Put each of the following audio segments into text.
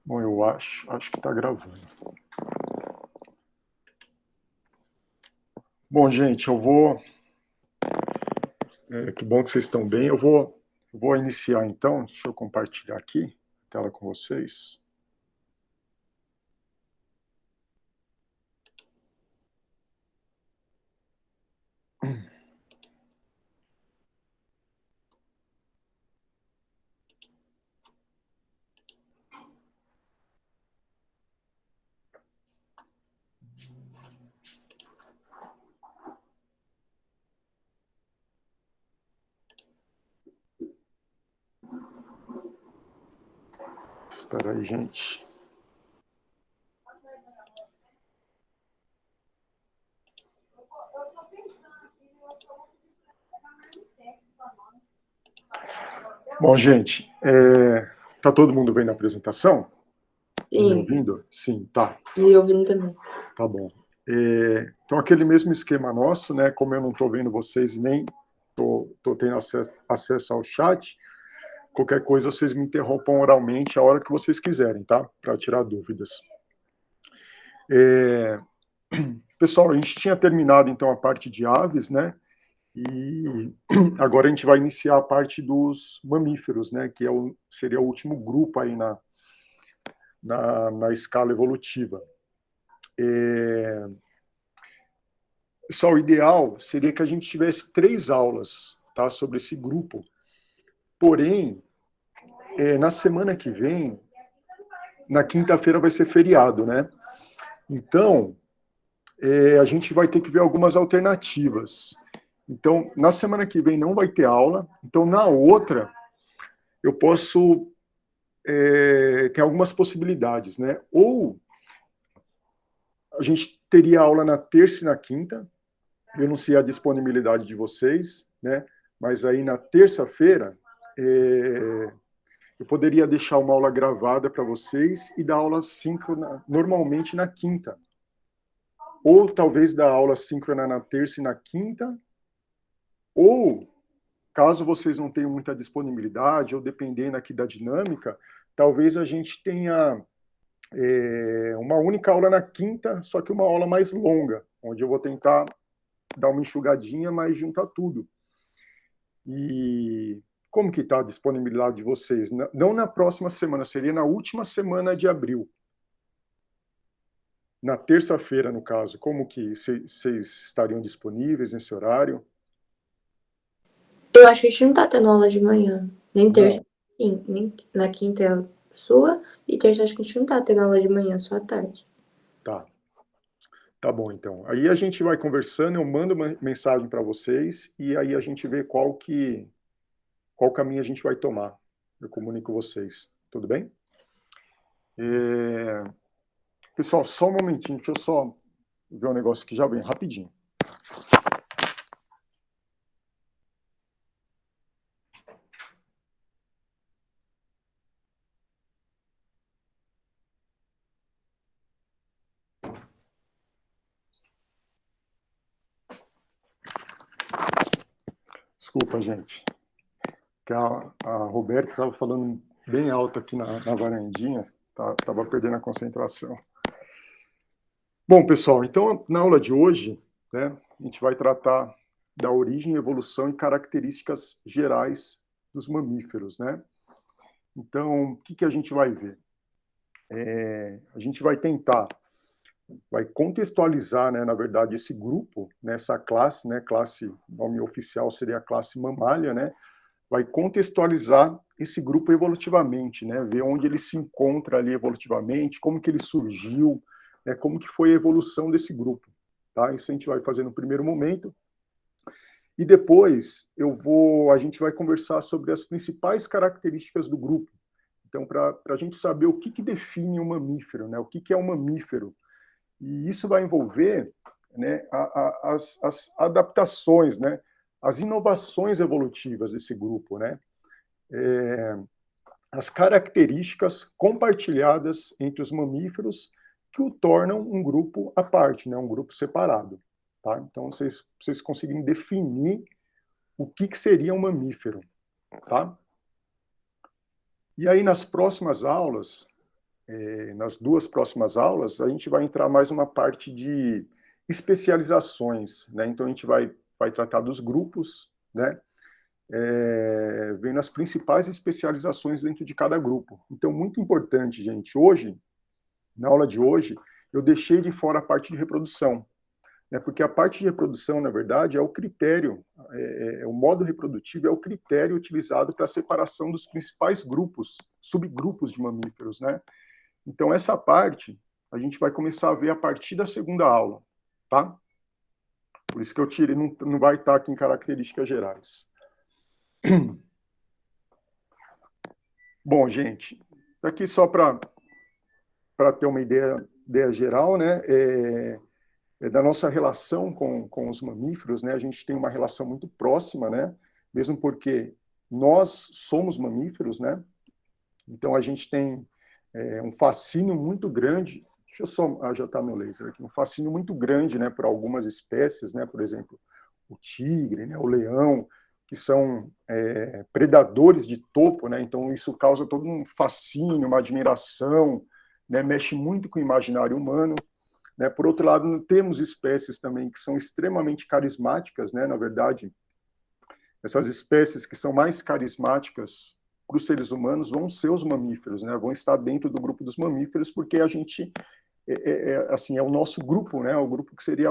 Bom, eu acho que está gravando. Bom, gente, eu vou... que bom que vocês estão bem. Eu vou iniciar, então. Deixa eu compartilhar aqui a tela com vocês. Espera aí, gente. Bom, gente, tá todo mundo vendo a apresentação? Me Sim, ouvindo? Sim, tá. me ouvindo também. Tá bom. Então, aquele mesmo esquema nosso, né? Como eu não estou vendo vocês e nem estou tendo acesso ao chat, qualquer coisa vocês me interrompam oralmente a hora que vocês quiserem, tá? Para tirar dúvidas. Pessoal, a gente tinha terminado então a parte de aves, né? E agora a gente vai iniciar a parte dos mamíferos, né? Que seria o último grupo aí na escala evolutiva. Pessoal, o ideal seria que a gente tivesse 3 aulas, tá? Sobre esse grupo. Porém, na semana que vem, na quinta-feira vai ser feriado, né? Então, a gente vai ter que ver algumas alternativas. Então, na semana que vem não vai ter aula. Então, na outra, eu posso ter algumas possibilidades, né? Ou a gente teria aula na terça e na quinta. Eu não sei a disponibilidade de vocês, né? Mas aí na terça-feira eu poderia deixar uma aula gravada para vocês e dar aula síncrona normalmente na quinta. Ou talvez dar aula síncrona na terça e na quinta, ou caso vocês não tenham muita disponibilidade, ou dependendo aqui da dinâmica, talvez a gente tenha uma única aula na quinta, só que uma aula mais longa, onde eu vou tentar dar uma enxugadinha, mas juntar tudo. E como que está a disponibilidade de vocês? Não na próxima semana, seria na última semana de abril. Na terça-feira, no caso, como que vocês estariam disponíveis nesse horário? Eu acho que a gente não tá tendo aula de manhã. Nem terça, Não, nem na quinta é a sua. E terça acho que a gente não tá tendo aula de manhã, só à tarde. tá. Tá bom, então. Aí a gente vai conversando, eu mando uma mensagem para vocês e aí a gente vê qual caminho a gente vai tomar. Eu comunico vocês. Tudo bem? Pessoal, só um momentinho, deixa eu só ver um negócio aqui já bem rapidinho. Desculpa, gente. Que a Roberta estava falando bem alto aqui na varandinha, estava perdendo a concentração. Bom, pessoal, então na aula de hoje, né, a gente vai tratar da origem, evolução e características gerais dos mamíferos, né? Então, o que a gente vai ver? A gente vai contextualizar, né, na verdade, esse grupo, nessa classe, né, classe, nome oficial seria a classe mamália, né? Vai contextualizar esse grupo evolutivamente, né? Ver onde ele se encontra ali evolutivamente, como que ele surgiu, né? Como que foi a evolução desse grupo, tá? Isso a gente vai fazer no primeiro momento. E depois a gente vai conversar sobre as principais características do grupo. Então, para a gente saber o que define um mamífero, né? O que é um mamífero. E isso vai envolver, né, as adaptações, né? As inovações evolutivas desse grupo, né? As características compartilhadas entre os mamíferos que o tornam um grupo à parte, né, um grupo separado. Tá? Então, vocês conseguem definir o que seria um mamífero. Tá? E aí, nas próximas aulas, nas duas próximas aulas, a gente vai entrar mais uma parte de especializações, né? Então, a gente vai tratar dos grupos, né? Vendo as principais especializações dentro de cada grupo. Então, muito importante, gente, hoje, na aula de hoje, eu deixei de fora a parte de reprodução, né? Porque a parte de reprodução, na verdade, é o critério, o modo reprodutivo é o critério utilizado para a separação dos principais grupos, subgrupos de mamíferos, né? Então, essa parte a gente vai começar a ver a partir da segunda aula, tá? Por isso que eu tirei, não vai estar aqui em características gerais. Bom, gente, aqui só para ter uma ideia geral, né? Da nossa relação com os mamíferos, né? A gente tem uma relação muito próxima, né? Mesmo porque nós somos mamíferos, né? Então, a gente tem um fascínio muito grande. Deixa eu só ajeitar meu laser aqui. Um fascínio muito grande, né, por algumas espécies, né? Por exemplo, o tigre, né, o leão, que são predadores de topo, né? Então, isso causa todo um fascínio, uma admiração, né? Mexe muito com o imaginário humano. Né? Por outro lado, temos espécies também que são extremamente carismáticas, né? Na verdade, essas espécies que são mais carismáticas para os seres humanos vão ser os mamíferos, né? Vão estar dentro do grupo dos mamíferos, porque a gente assim, é o nosso grupo, né? O grupo que seria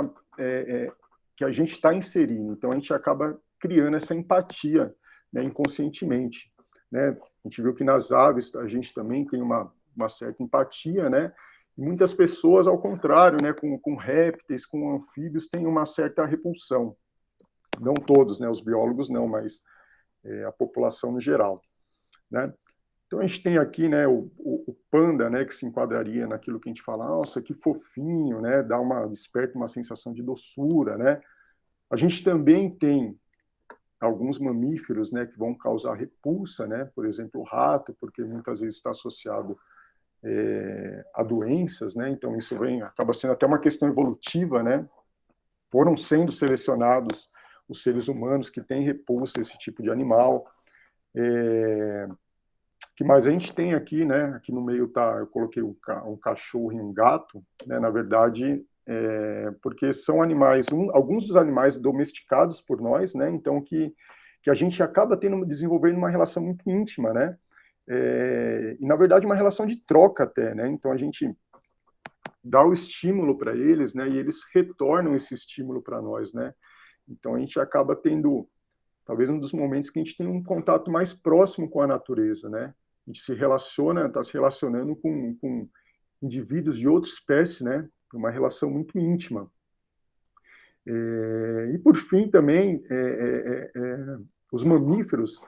que a gente está inserindo. Então a gente acaba criando essa empatia, né? Inconscientemente, né? A gente viu que nas aves a gente também tem uma certa empatia, né? E muitas pessoas, ao contrário, né? Com répteis, com anfíbios, têm uma certa repulsão. Não todos, né? Os biólogos não, mas a população no geral, né? Então a gente tem aqui, né, o panda, né, que se enquadraria naquilo que a gente fala, nossa, que fofinho, né, desperta uma sensação de doçura, né? A gente também tem alguns mamíferos, né, que vão causar repulsa, né? Por exemplo, o rato, porque muitas vezes está associado a doenças, né? Então isso acaba sendo até uma questão evolutiva, né? Foram sendo selecionados os seres humanos que têm repulsa a esse tipo de animal. Que mais a gente tem aqui, né? Aqui no meio eu coloquei um cachorro e um gato, né? Na verdade, porque são animais, alguns dos animais domesticados por nós, né? Então que a gente acaba desenvolvendo uma relação muito íntima, né? E na verdade uma relação de troca até, né? Então a gente dá o estímulo para eles, né? E eles retornam esse estímulo para nós, né? Então a gente acaba tendo talvez um dos momentos que a gente tem um contato mais próximo com a natureza, né? A gente está se relacionando com indivíduos de outra espécie, né? Uma relação muito íntima. E por fim também, os mamíferos,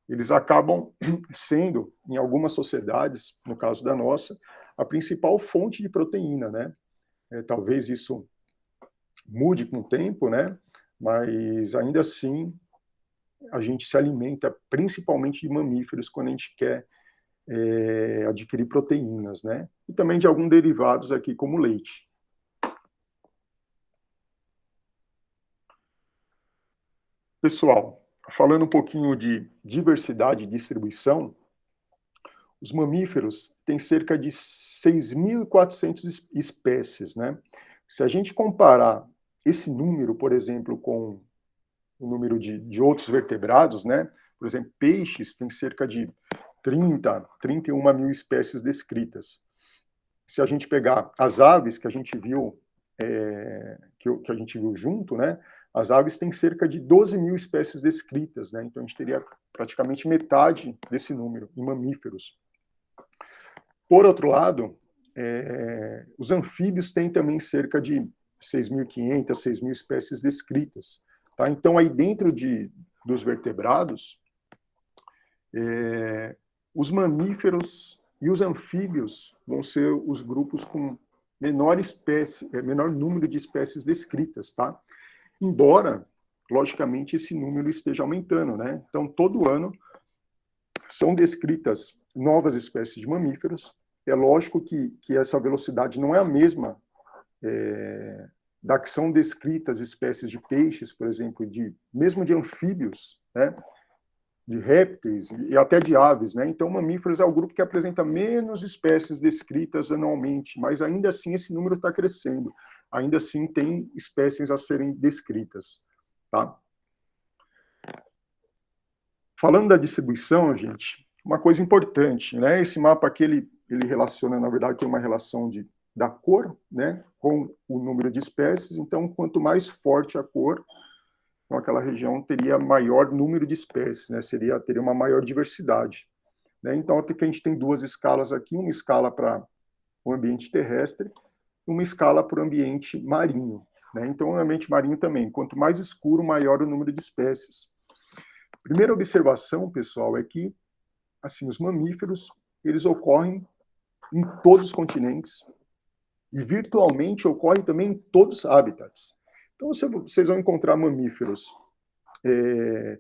eles acabam sendo, em algumas sociedades, no caso da nossa, a principal fonte de proteína, né? Talvez isso mude com o tempo, né? Mas ainda assim a gente se alimenta principalmente de mamíferos quando a gente quer adquirir proteínas, né? E também de alguns derivados aqui, como leite. Pessoal, falando um pouquinho de diversidade e distribuição, os mamíferos têm cerca de 6.400 espécies, né? Se a gente comparar esse número, por exemplo, com o número de outros vertebrados, né? Por exemplo, peixes têm cerca de 31 mil espécies descritas. Se a gente pegar as aves que a gente viu, que a gente viu junto, né? As aves têm cerca de 12 mil espécies descritas, né? Então a gente teria praticamente metade desse número em mamíferos. Por outro lado, os anfíbios têm também cerca de 6.500, 6.000 espécies descritas. Tá? Então, aí dentro dos vertebrados, os mamíferos e os anfíbios vão ser os grupos com menor número de espécies descritas, tá? Embora, logicamente, esse número esteja aumentando, né? Então, todo ano são descritas novas espécies de mamíferos. É lógico que essa velocidade não é a mesma da que são descritas espécies de peixes, por exemplo, mesmo de anfíbios, né? de répteis e até de aves, né? Então, mamíferos é o grupo que apresenta menos espécies descritas anualmente, mas ainda assim esse número está crescendo. Ainda assim tem espécies a serem descritas, tá? Falando da distribuição, gente, uma coisa importante, né? Esse mapa aqui, ele relaciona, na verdade, tem uma relação da cor, né, com o número de espécies. Então, quanto mais forte a cor, então aquela região teria maior número de espécies, né? Teria uma maior diversidade, né? Então, aqui a gente tem duas escalas aqui, uma escala para o ambiente terrestre, uma escala para o ambiente marinho, né? Então, o ambiente marinho também, quanto mais escuro, maior o número de espécies. Primeira observação, pessoal, é que assim, os mamíferos, eles ocorrem em todos os continentes e virtualmente ocorrem também em todos os habitats. Então, vocês vão encontrar mamíferos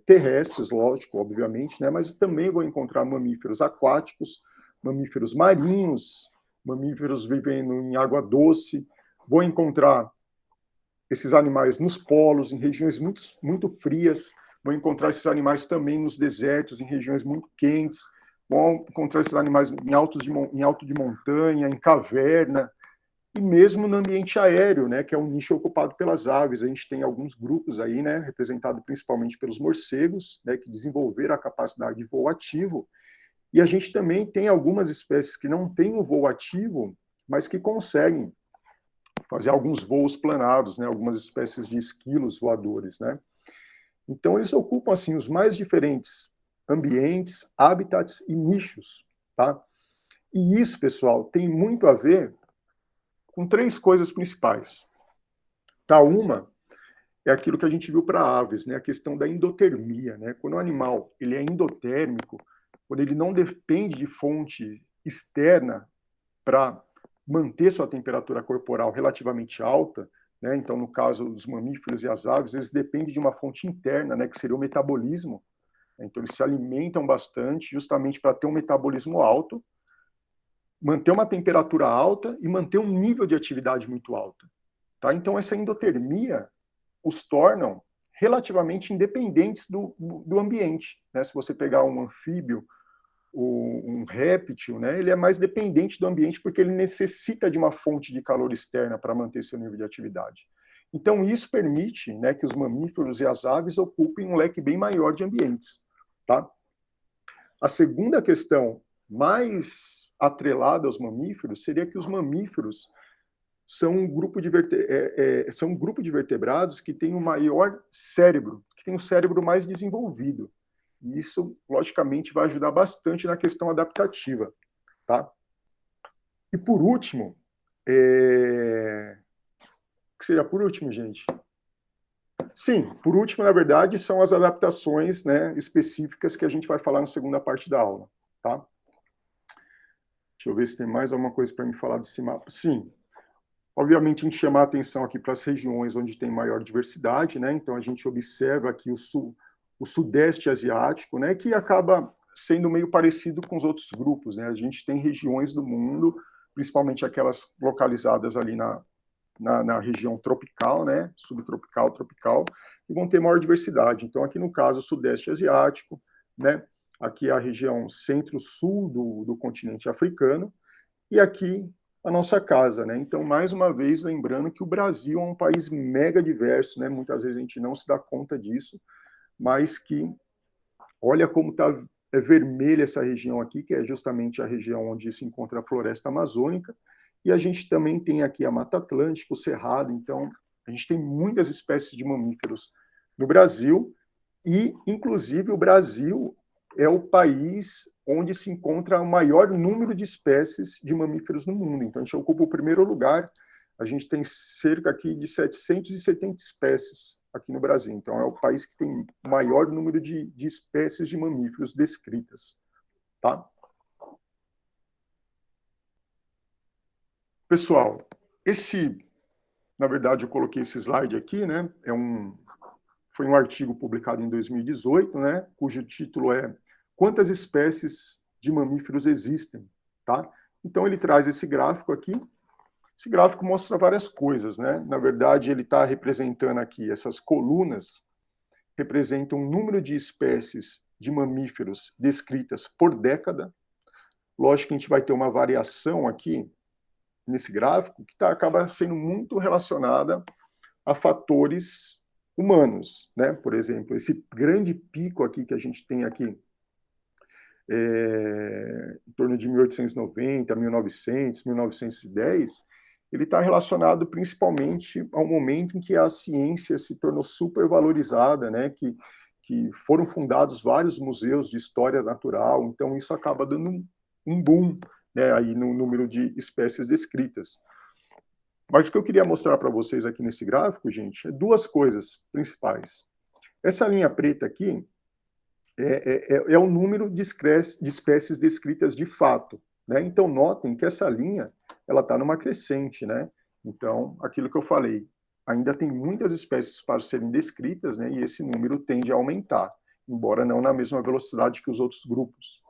terrestres, lógico, obviamente, né, mas também vão encontrar mamíferos aquáticos, mamíferos marinhos, mamíferos vivendo em água doce, vão encontrar esses animais nos polos, em regiões muito, muito frias, vão encontrar esses animais também nos desertos, em regiões muito quentes, vão encontrar esses animais em alto de montanha, em caverna, e mesmo no ambiente aéreo, né, que é um nicho ocupado pelas aves. A gente tem alguns grupos aí, né, representado principalmente pelos morcegos, né, que desenvolveram a capacidade de voo ativo, e a gente também tem algumas espécies que não têm o voo ativo, mas que conseguem fazer alguns voos planados, né, algumas espécies de esquilos voadores, né. Então, eles ocupam, assim, os mais diferentes ambientes, habitats e nichos, tá? E isso, pessoal, tem muito a ver com três coisas principais. Tá? Uma é aquilo que a gente viu para aves, né? A questão da endotermia, né? Quando o animal ele é endotérmico, quando ele não depende de fonte externa para manter sua temperatura corporal relativamente alta, né? Então, no caso dos mamíferos e as aves, eles dependem de uma fonte interna, né? Que seria o metabolismo. Então, eles se alimentam bastante justamente para ter um metabolismo alto, manter uma temperatura alta e manter um nível de atividade muito alta. Tá? Então, essa endotermia os tornam relativamente independentes do ambiente. Né? Se você pegar um anfíbio, um réptil, né, ele é mais dependente do ambiente porque ele necessita de uma fonte de calor externa para manter seu nível de atividade. Então, isso permite, né, que os mamíferos e as aves ocupem um leque bem maior de ambientes. Tá? A segunda questão, mais atrelada aos mamíferos, seria que os mamíferos são são um grupo de vertebrados que tem o maior cérebro, que tem o cérebro mais desenvolvido. E isso, logicamente, vai ajudar bastante na questão adaptativa. Tá? E por último, o que seria por último, gente? Sim, por último, na verdade, são as adaptações, né, específicas que a gente vai falar na segunda parte da aula. Tá? Deixa eu ver se tem mais alguma coisa para me falar desse mapa. Sim, obviamente, a gente chama a atenção aqui para as regiões onde tem maior diversidade, né? Então, a gente observa aqui o Sudeste Asiático, né? Que acaba sendo meio parecido com os outros grupos, né? A gente tem regiões do mundo, principalmente aquelas localizadas ali na região tropical, né? Subtropical, tropical, que vão ter maior diversidade. Então, aqui no caso, o Sudeste Asiático, né? Aqui é a região centro-sul do continente africano, e aqui a nossa casa, né? Então, mais uma vez, lembrando que o Brasil é um país mega diverso, né? Muitas vezes a gente não se dá conta disso, mas que olha como está vermelha essa região aqui, que é justamente a região onde se encontra a floresta amazônica, e a gente também tem aqui a Mata Atlântica, o Cerrado, então a gente tem muitas espécies de mamíferos no Brasil, e, inclusive, o Brasil é o país onde se encontra o maior número de espécies de mamíferos no mundo. Então, a gente ocupa o primeiro lugar. A gente tem cerca aqui de 770 espécies aqui no Brasil. Então, é o país que tem o maior número de espécies de mamíferos descritas. Tá? Pessoal, na verdade, eu coloquei esse slide aqui, né? Foi um artigo publicado em 2018, né? Cujo título é Quantas espécies de mamíferos existem? Tá? Então, ele traz esse gráfico aqui. Esse gráfico mostra várias coisas, né? Na verdade, ele está representando aqui, essas colunas representam o número de espécies de mamíferos descritas por década. Lógico que a gente vai ter uma variação aqui nesse gráfico que acaba sendo muito relacionada a fatores humanos, né? Por exemplo, esse grande pico aqui que a gente tem aqui, em torno de 1890, 1900, 1910, ele está relacionado principalmente ao momento em que a ciência se tornou supervalorizada, né? Que foram fundados vários museus de história natural, então isso acaba dando um boom, né, aí no número de espécies descritas. Mas o que eu queria mostrar para vocês aqui nesse gráfico, gente, é duas coisas principais. Essa linha preta aqui é o número de espécies descritas de fato, né? Então, notem que essa linha ela está numa crescente, né? Então, aquilo que eu falei, ainda tem muitas espécies para serem descritas, né? E esse número tende a aumentar, embora não na mesma velocidade que os outros grupos.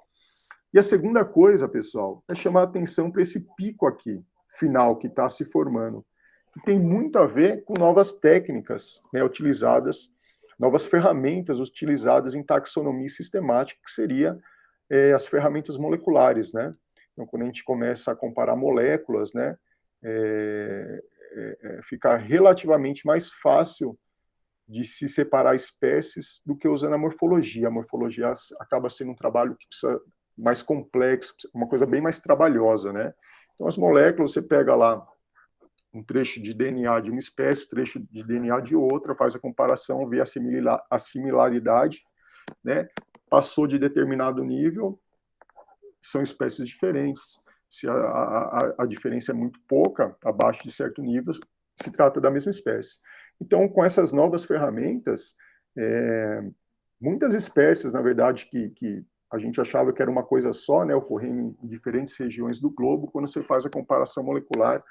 E a segunda coisa, pessoal, é chamar a atenção para esse pico aqui, final, que está se formando, que tem muito a ver com novas técnicas, né, utilizadas, novas ferramentas utilizadas em taxonomia sistemática, que seria as ferramentas moleculares, né? Então, quando a gente começa a comparar moléculas, né, fica relativamente mais fácil de se separar espécies do que usando a morfologia. A morfologia acaba sendo um trabalho que precisa mais complexo, uma coisa bem mais trabalhosa, né? Então, as moléculas, você pega lá um trecho de DNA de uma espécie, um trecho de DNA de outra, faz a comparação, vê a similaridade, né? Passou de determinado nível, são espécies diferentes. Se a diferença é muito pouca, abaixo de certo nível, se trata da mesma espécie. Então, com essas novas ferramentas, muitas espécies, na verdade, que a gente achava que era uma coisa só, né, ocorrendo em diferentes regiões do globo, quando você faz a comparação molecular,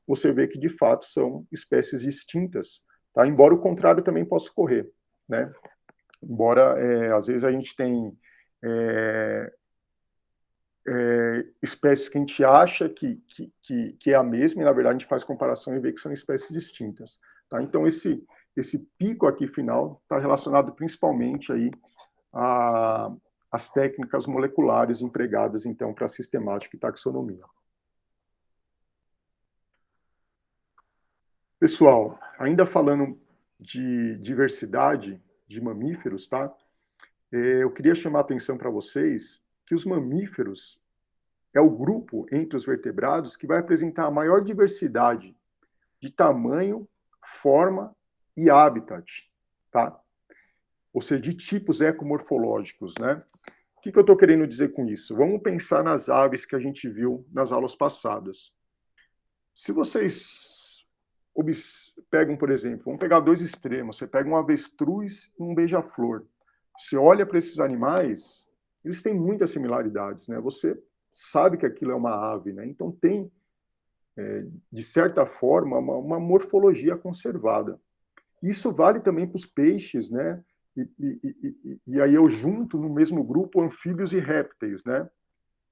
você vê que, de fato, são espécies distintas, tá? Embora o contrário também possa ocorrer, né? Embora, às vezes, a gente tem espécies que a gente acha que é a mesma, e, na verdade, a gente faz comparação e vê que são espécies distintas, tá? Então, esse pico aqui final está relacionado principalmente aí as técnicas moleculares empregadas, então, para sistemática e taxonomia. Pessoal, ainda falando de diversidade de mamíferos, tá? Eu queria chamar a atenção para vocês que os mamíferos é o grupo entre os vertebrados que vai apresentar a maior diversidade de tamanho, forma e habitat, tá? Ou seja, de tipos ecomorfológicos, né? O que eu estou querendo dizer com isso? Vamos pensar nas aves que a gente viu nas aulas passadas. Se vocês pegam, por exemplo, vamos pegar dois extremos, você pega um avestruz e um beija-flor. Você olha para esses animais, eles têm muitas similaridades, né? Você sabe que aquilo é uma ave, né? Então tem, de certa forma, uma morfologia conservada. Isso vale também para os peixes, né? E aí eu junto no mesmo grupo anfíbios e répteis, né?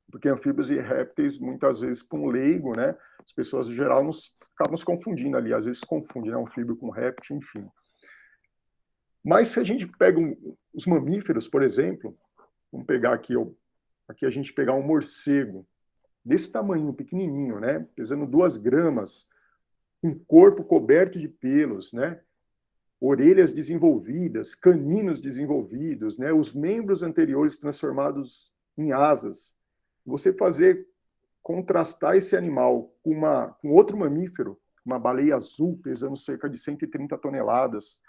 Porque anfíbios e répteis, muitas vezes, para um leigo, né? As pessoas, em geral, acabam se confundindo ali, às vezes se confundem, né? Anfíbio com réptil, enfim. Mas se a gente pega os mamíferos, por exemplo, vamos pegar aqui, aqui a gente pegar um morcego, desse tamanho, pequenininho, né? Pesando 2 gramas, um corpo coberto de pelos, né? Orelhas desenvolvidas, caninos desenvolvidos, né? Os membros anteriores transformados em asas. Você contrastar esse animal com outro mamífero, uma baleia azul pesando cerca de 130 toneladas,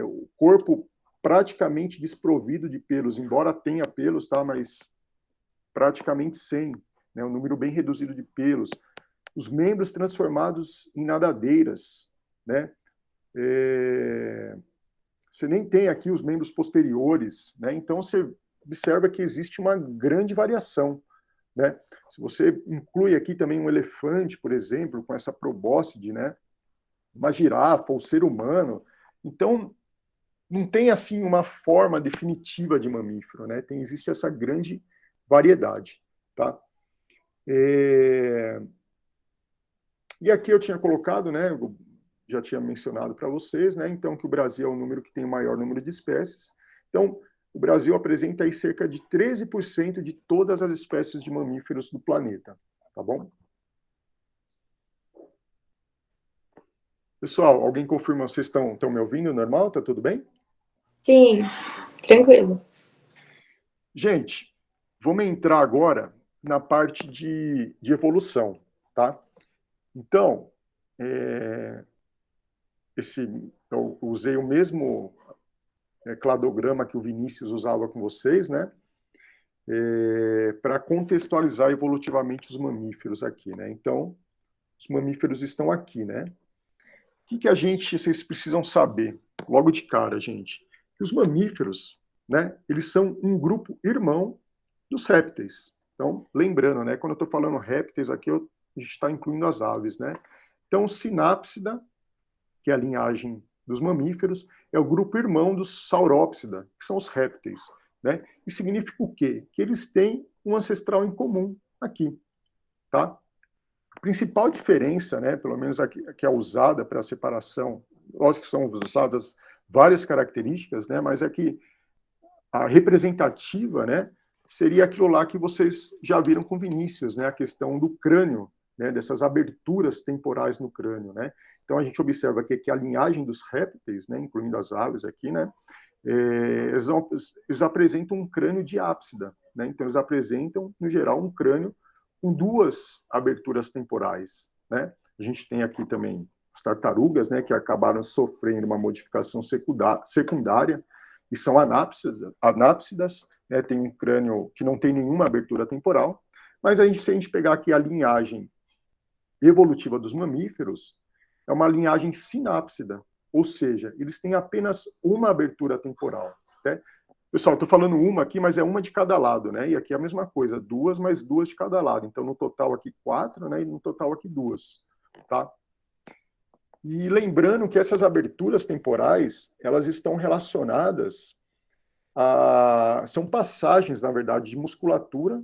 o corpo praticamente desprovido de pelos, embora tenha pelos, tá? Mas praticamente sem, né? Um número bem reduzido de pelos. Os membros transformados em nadadeiras, né? Você nem tem aqui os membros posteriores, né? Então você observa que existe uma grande variação, né? Se você inclui aqui também um elefante, por exemplo, com essa probóscide, né? Uma girafa, ou ser humano, então não tem assim uma forma definitiva de mamífero, né? Existe essa grande variedade, tá? E aqui eu tinha colocado, né? Eu já tinha mencionado para vocês, né? Então que o Brasil é o número que tem o maior número de espécies. Então o Brasil apresenta aí cerca de 13% de todas as espécies de mamíferos do planeta, tá bom? Pessoal, alguém confirma, vocês estão me ouvindo normal? Tá tudo bem? Sim, tranquilo. Gente, vamos entrar agora na parte de evolução, tá? Então, eu usei o mesmo cladograma que o Vinícius usava com vocês, né? Para contextualizar evolutivamente os mamíferos aqui, né? Então, os mamíferos estão aqui, né? O que vocês precisam saber logo de cara, gente? Que os mamíferos, né? Eles são um grupo irmão dos répteis. Então, lembrando, né? Quando eu estou falando répteis aqui, a gente está incluindo as aves, né? Então, Sinápsida, que é a linhagem dos mamíferos, é o grupo irmão dos Saurópsida, que são os répteis, né? E significa o quê? Que eles têm um ancestral em comum aqui, tá? A principal diferença, né, pelo menos a que é usada para a separação, lógico que são usadas várias características, né, mas é que a representativa, né, seria aquilo lá que vocês já viram com Vinícius, né, a questão do crânio, né, dessas aberturas temporais no crânio, né. Então a gente observa aqui que a linhagem dos répteis, né, incluindo as aves aqui, né, eles apresentam um crânio de ápsida, né, então eles apresentam, no geral, um crânio com duas aberturas temporais, né. A gente tem aqui também as tartarugas, né, que acabaram sofrendo uma modificação secundária, e são anápsidas, né, tem um crânio que não tem nenhuma abertura temporal, mas se a gente pegar aqui a linhagem evolutiva dos mamíferos, é uma linhagem sinápsida, ou seja, eles têm apenas uma abertura temporal. Né? Pessoal, estou falando uma aqui, mas é uma de cada lado, né? E aqui é a mesma coisa, duas mais duas de cada lado. Então, no total aqui, 4, né? E no total aqui, 2. Tá? E lembrando que essas aberturas temporais, elas estão relacionadas são passagens, na verdade, de musculatura,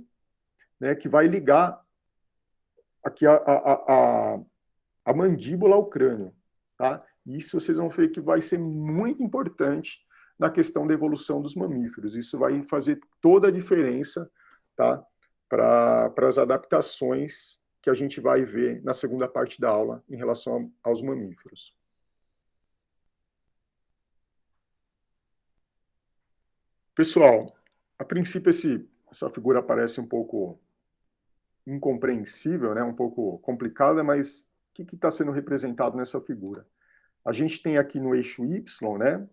né, que vai ligar aqui a mandíbula ao crânio. Tá? Isso vocês vão ver que vai ser muito importante na questão da evolução dos mamíferos. Isso vai fazer toda a diferença, tá, para as adaptações que a gente vai ver na segunda parte da aula em relação aos mamíferos. Pessoal, a princípio essa figura parece um pouco incompreensível, né? Um pouco complicada, mas o que está sendo representado nessa figura? A gente tem aqui no eixo Y, né,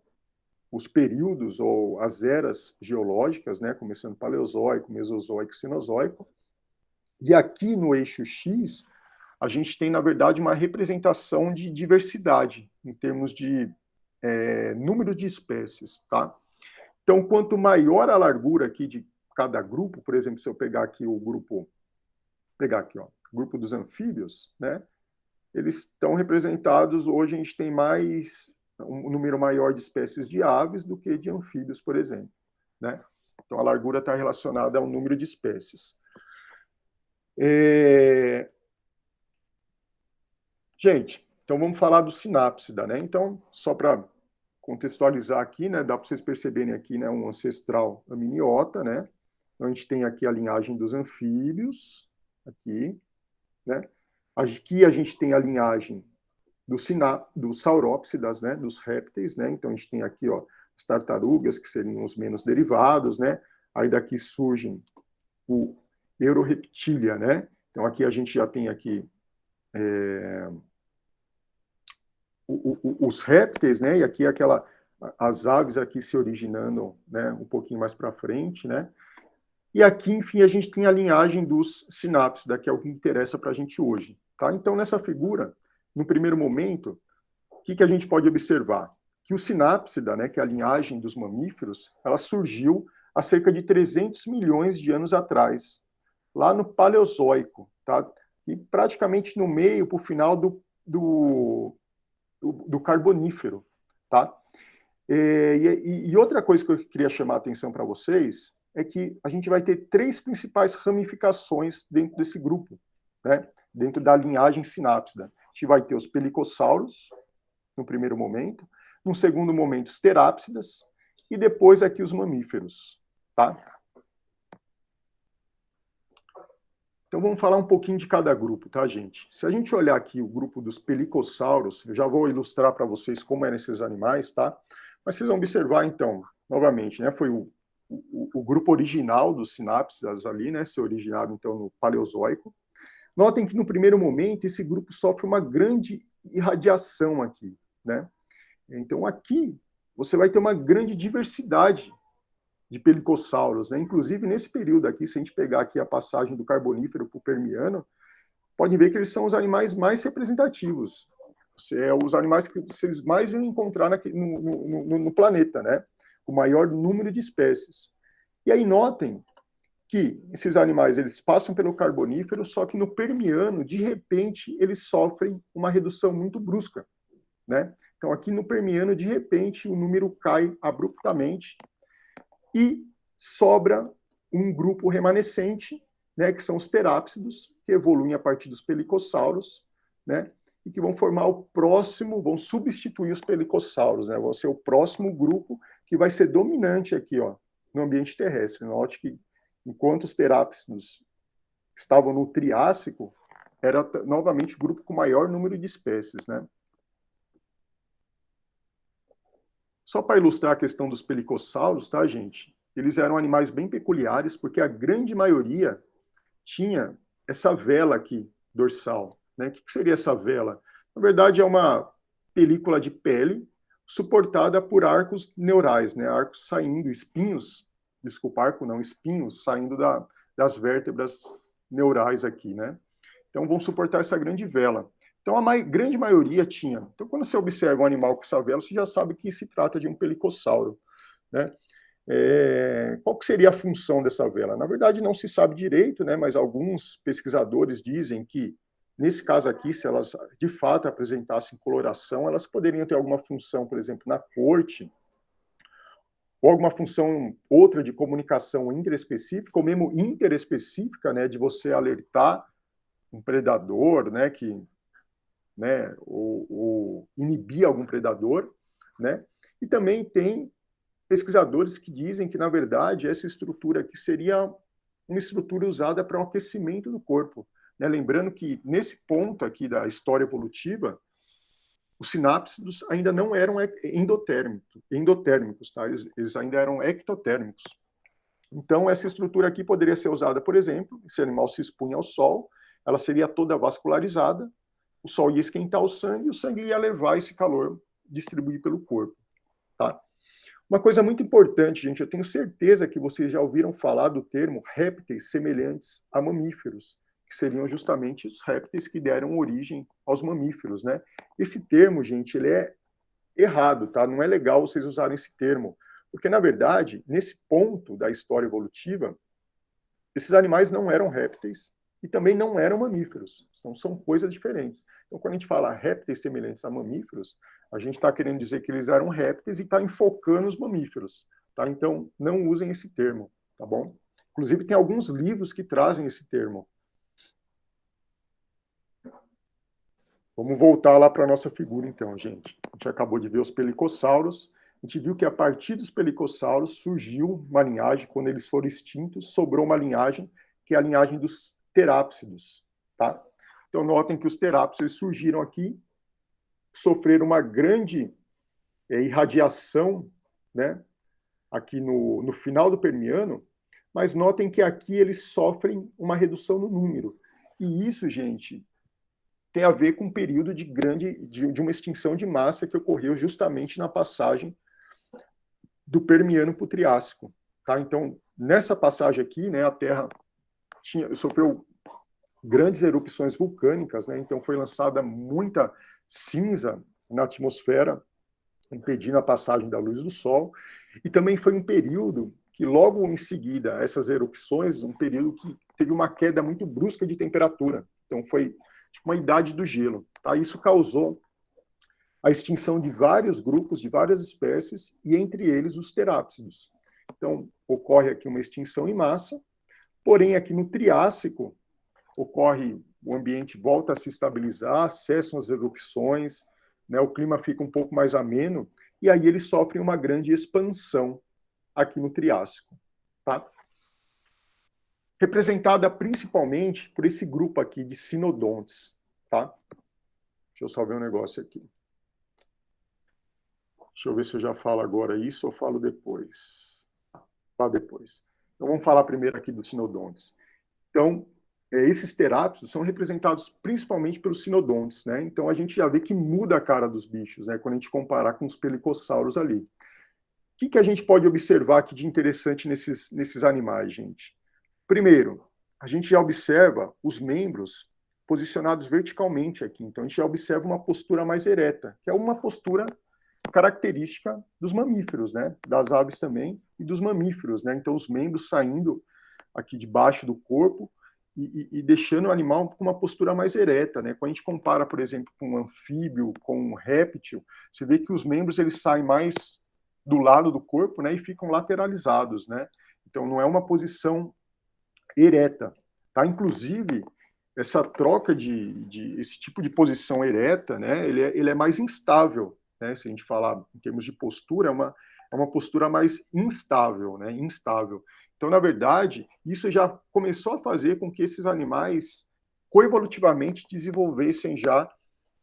os períodos ou as eras geológicas, né, começando Paleozoico, Mesozoico, Cenozoico, e aqui no eixo X, a gente tem, na verdade, uma representação de diversidade, em termos de número de espécies, tá? Então, quanto maior a largura aqui de cada grupo, por exemplo, se eu pegar aqui o grupo, grupo dos anfíbios, né? Eles estão representados, hoje a gente tem um número maior de espécies de aves do que de anfíbios, por exemplo, né? Então, a largura está relacionada ao número de espécies. Gente, então vamos falar do sinápsida, né? Então, só para contextualizar aqui, né, dá para vocês perceberem aqui, né, um ancestral amniota, né? Então, a gente tem aqui a linhagem dos anfíbios, aqui, né? Aqui a gente tem a linhagem dos saurópsidas, né, dos répteis, né? Então, a gente tem aqui, ó, as tartarugas, que seriam os menos derivados, né? Aí daqui surgem o Euroreptilia, né? Então, aqui a gente já tem aqui os répteis, né? E aqui as aves aqui se originando, né? Um pouquinho mais para frente, né? E aqui, enfim, a gente tem a linhagem dos sinápsida, que é o que interessa para a gente hoje, tá? Então, nessa figura, no primeiro momento, o que a gente pode observar? Que o sinápsida, né? Que é a linhagem dos mamíferos, ela surgiu há cerca de 300 milhões de anos atrás, lá no Paleozoico, tá? E praticamente no meio, para o final do Carbonífero, tá? E outra coisa que eu queria chamar a atenção para vocês é que a gente vai ter 3 principais ramificações dentro desse grupo, né? Dentro da linhagem sinápsida. A gente vai ter os pelicossauros, no primeiro momento, no segundo momento, os terápsidas, e depois aqui os mamíferos, tá? Então vamos falar um pouquinho de cada grupo, tá, gente? Se a gente olhar aqui o grupo dos pelicossauros, eu já vou ilustrar para vocês como eram esses animais, tá? Mas vocês vão observar, então, novamente, né, foi o grupo original dos sinápsidas ali, né, se originado, então, no Paleozoico. Notem que, no primeiro momento, esse grupo sofre uma grande irradiação aqui, né? Então, aqui, você vai ter uma grande diversidade de pelicossauros, né? Inclusive, nesse período aqui, se a gente pegar aqui a passagem do Carbonífero para o Permiano, pode ver que eles são os animais mais representativos. Os animais que vocês mais vão encontrar no planeta, né? O maior número de espécies. E aí notem que esses animais eles passam pelo Carbonífero, só que no Permiano, de repente, eles sofrem uma redução muito brusca, né? Então, aqui no Permiano, de repente, o número cai abruptamente e sobra um grupo remanescente, né, que são os terápsidos, que evoluem a partir dos pelicossauros, né, e que vão formar o próximo, vão substituir os pelicossauros, né, vão ser o próximo grupo que vai ser dominante aqui, ó, no ambiente terrestre. Note que enquanto os terápsidos estavam no Triássico, era novamente o grupo com maior número de espécies, né. Só para ilustrar a questão dos pelicossauros, tá, gente? Eles eram animais bem peculiares, porque a grande maioria tinha essa vela aqui, dorsal, né? O que seria essa vela? Na verdade, é uma película de pele suportada por arcos neurais, né? Arcos saindo, espinhos, desculpa, arco não, espinhos saindo das vértebras neurais aqui, né? Então, vão suportar essa grande vela. Então, a grande maioria tinha. Então, quando você observa um animal com essa vela, você já sabe que se trata de um pelicossauro, né? Qual que seria a função dessa vela? Na verdade, não se sabe direito, né? Mas alguns pesquisadores dizem que, nesse caso aqui, se elas de fato apresentassem coloração, elas poderiam ter alguma função, por exemplo, na corte, ou alguma função outra de comunicação interespecífica, ou mesmo interespecífica, né? De você alertar um predador, né? Que né, ou inibir algum predador, né? E também tem pesquisadores que dizem que, na verdade, essa estrutura aqui seria uma estrutura usada para o aquecimento do corpo, né? Lembrando que, nesse ponto aqui da história evolutiva, os sinápsidos ainda não eram endotérmicos, tá? Eles ainda eram ectotérmicos. Então, essa estrutura aqui poderia ser usada, por exemplo, se o animal se expunha ao sol, ela seria toda vascularizada, o sol ia esquentar o sangue ia levar esse calor, distribuir pelo corpo, tá? Uma coisa muito importante, gente, eu tenho certeza que vocês já ouviram falar do termo répteis semelhantes a mamíferos, que seriam justamente os répteis que deram origem aos mamíferos, né? Esse termo, gente, ele é errado, tá? Não é legal vocês usarem esse termo, porque, na verdade, nesse ponto da história evolutiva, esses animais não eram répteis, e também não eram mamíferos. Então, são coisas diferentes. Então, quando a gente fala répteis semelhantes a mamíferos, a gente está querendo dizer que eles eram répteis e está enfocando os mamíferos. Tá? Então, não usem esse termo, tá bom? Inclusive, tem alguns livros que trazem esse termo. Vamos voltar lá para a nossa figura, então, gente. A gente acabou de ver os pelicossauros. A gente viu que, a partir dos pelicossauros, surgiu uma linhagem. Quando eles foram extintos, sobrou uma linhagem, que é a linhagem dos terápsidos, tá? Então, notem que os terápsidos surgiram aqui, sofreram uma grande irradiação, né? Aqui no final do Permiano, mas notem que aqui eles sofrem uma redução no número. E isso, gente, tem a ver com um período de uma extinção de massa que ocorreu justamente na passagem do Permiano para o Triássico. Tá? Então, nessa passagem aqui, né, a Terra sofreu grandes erupções vulcânicas, né? Então foi lançada muita cinza na atmosfera, impedindo a passagem da luz do Sol. E também foi um período que, logo em seguida, essas erupções, um período que teve uma queda muito brusca de temperatura. Então foi tipo uma idade do gelo. Tá? Isso causou a extinção de vários grupos, de várias espécies, e entre eles os terápsidos. Então, ocorre aqui uma extinção em massa, porém, aqui no Triássico, o ambiente volta a se estabilizar, cessam as erupções, né, o clima fica um pouco mais ameno, e aí eles sofrem uma grande expansão aqui no Triássico, tá? Representada principalmente por esse grupo aqui de sinodontes, tá? Deixa eu só ver um negócio aqui. Deixa eu ver se eu já falo agora isso ou falo depois. Falo depois. Então vamos falar primeiro aqui dos sinodontes. Então, esses terápsidos são representados principalmente pelos sinodontes, né? Então a gente já vê que muda a cara dos bichos, né? Quando a gente comparar com os pelicossauros ali. O que a gente pode observar aqui de interessante nesses animais, gente? Primeiro, a gente já observa os membros posicionados verticalmente aqui. Então a gente já observa uma postura mais ereta, que é uma postura característica dos mamíferos, né? Das aves também e dos mamíferos, né? Então os membros saindo aqui debaixo do corpo e deixando o animal com uma postura mais ereta, né? Quando a gente compara, por exemplo, com um anfíbio, com um réptil, você vê que os membros eles saem mais do lado do corpo, né? E ficam lateralizados, né? Então não é uma posição ereta, tá? Inclusive essa troca esse tipo de posição ereta, né? Ele é mais instável, né? Se a gente falar em termos de postura, é uma postura mais instável, né? Instável. Então, na verdade, isso já começou a fazer com que esses animais coevolutivamente desenvolvessem já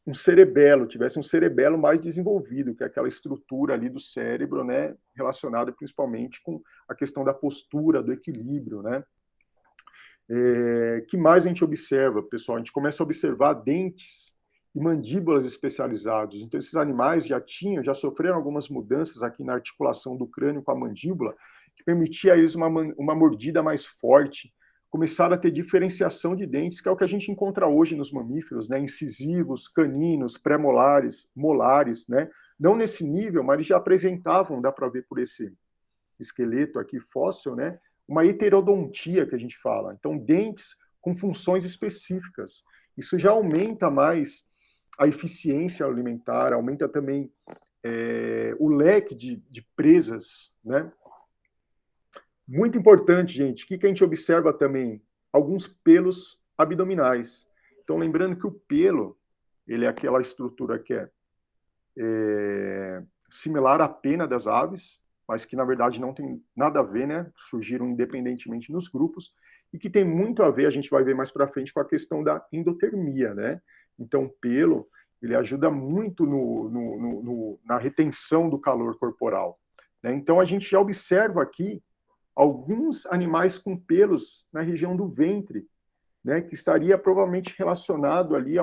um cerebelo, tivesse um cerebelo mais desenvolvido, que é aquela estrutura ali do cérebro, né, relacionada principalmente com a questão da postura, do equilíbrio, né? Que mais a gente observa, pessoal? A gente começa a observar dentes e mandíbulas especializados. Então, esses animais já sofreram algumas mudanças aqui na articulação do crânio com a mandíbula, que permitia a eles uma mordida mais forte, começaram a ter diferenciação de dentes, que é o que a gente encontra hoje nos mamíferos, né? Incisivos, caninos, pré-molares, molares, né? Não nesse nível, mas eles já apresentavam, dá para ver por esse esqueleto aqui fóssil, né? Uma heterodontia que a gente fala. Então, dentes com funções específicas. Isso já aumenta mais a eficiência alimentar, aumenta também o leque de presas, né? Muito importante, gente, o que a gente observa também? Alguns pelos abdominais. Então, lembrando que o pelo, ele é aquela estrutura que é similar à pena das aves, mas que, na verdade, não tem nada a ver, né? Surgiram independentemente nos grupos, e que tem muito a ver, a gente vai ver mais para frente, com a questão da endotermia, né? Então, o pelo, ele ajuda muito na retenção do calor corporal, né? Então, a gente já observa aqui alguns animais com pelos na região do ventre, né, que estaria provavelmente relacionado ali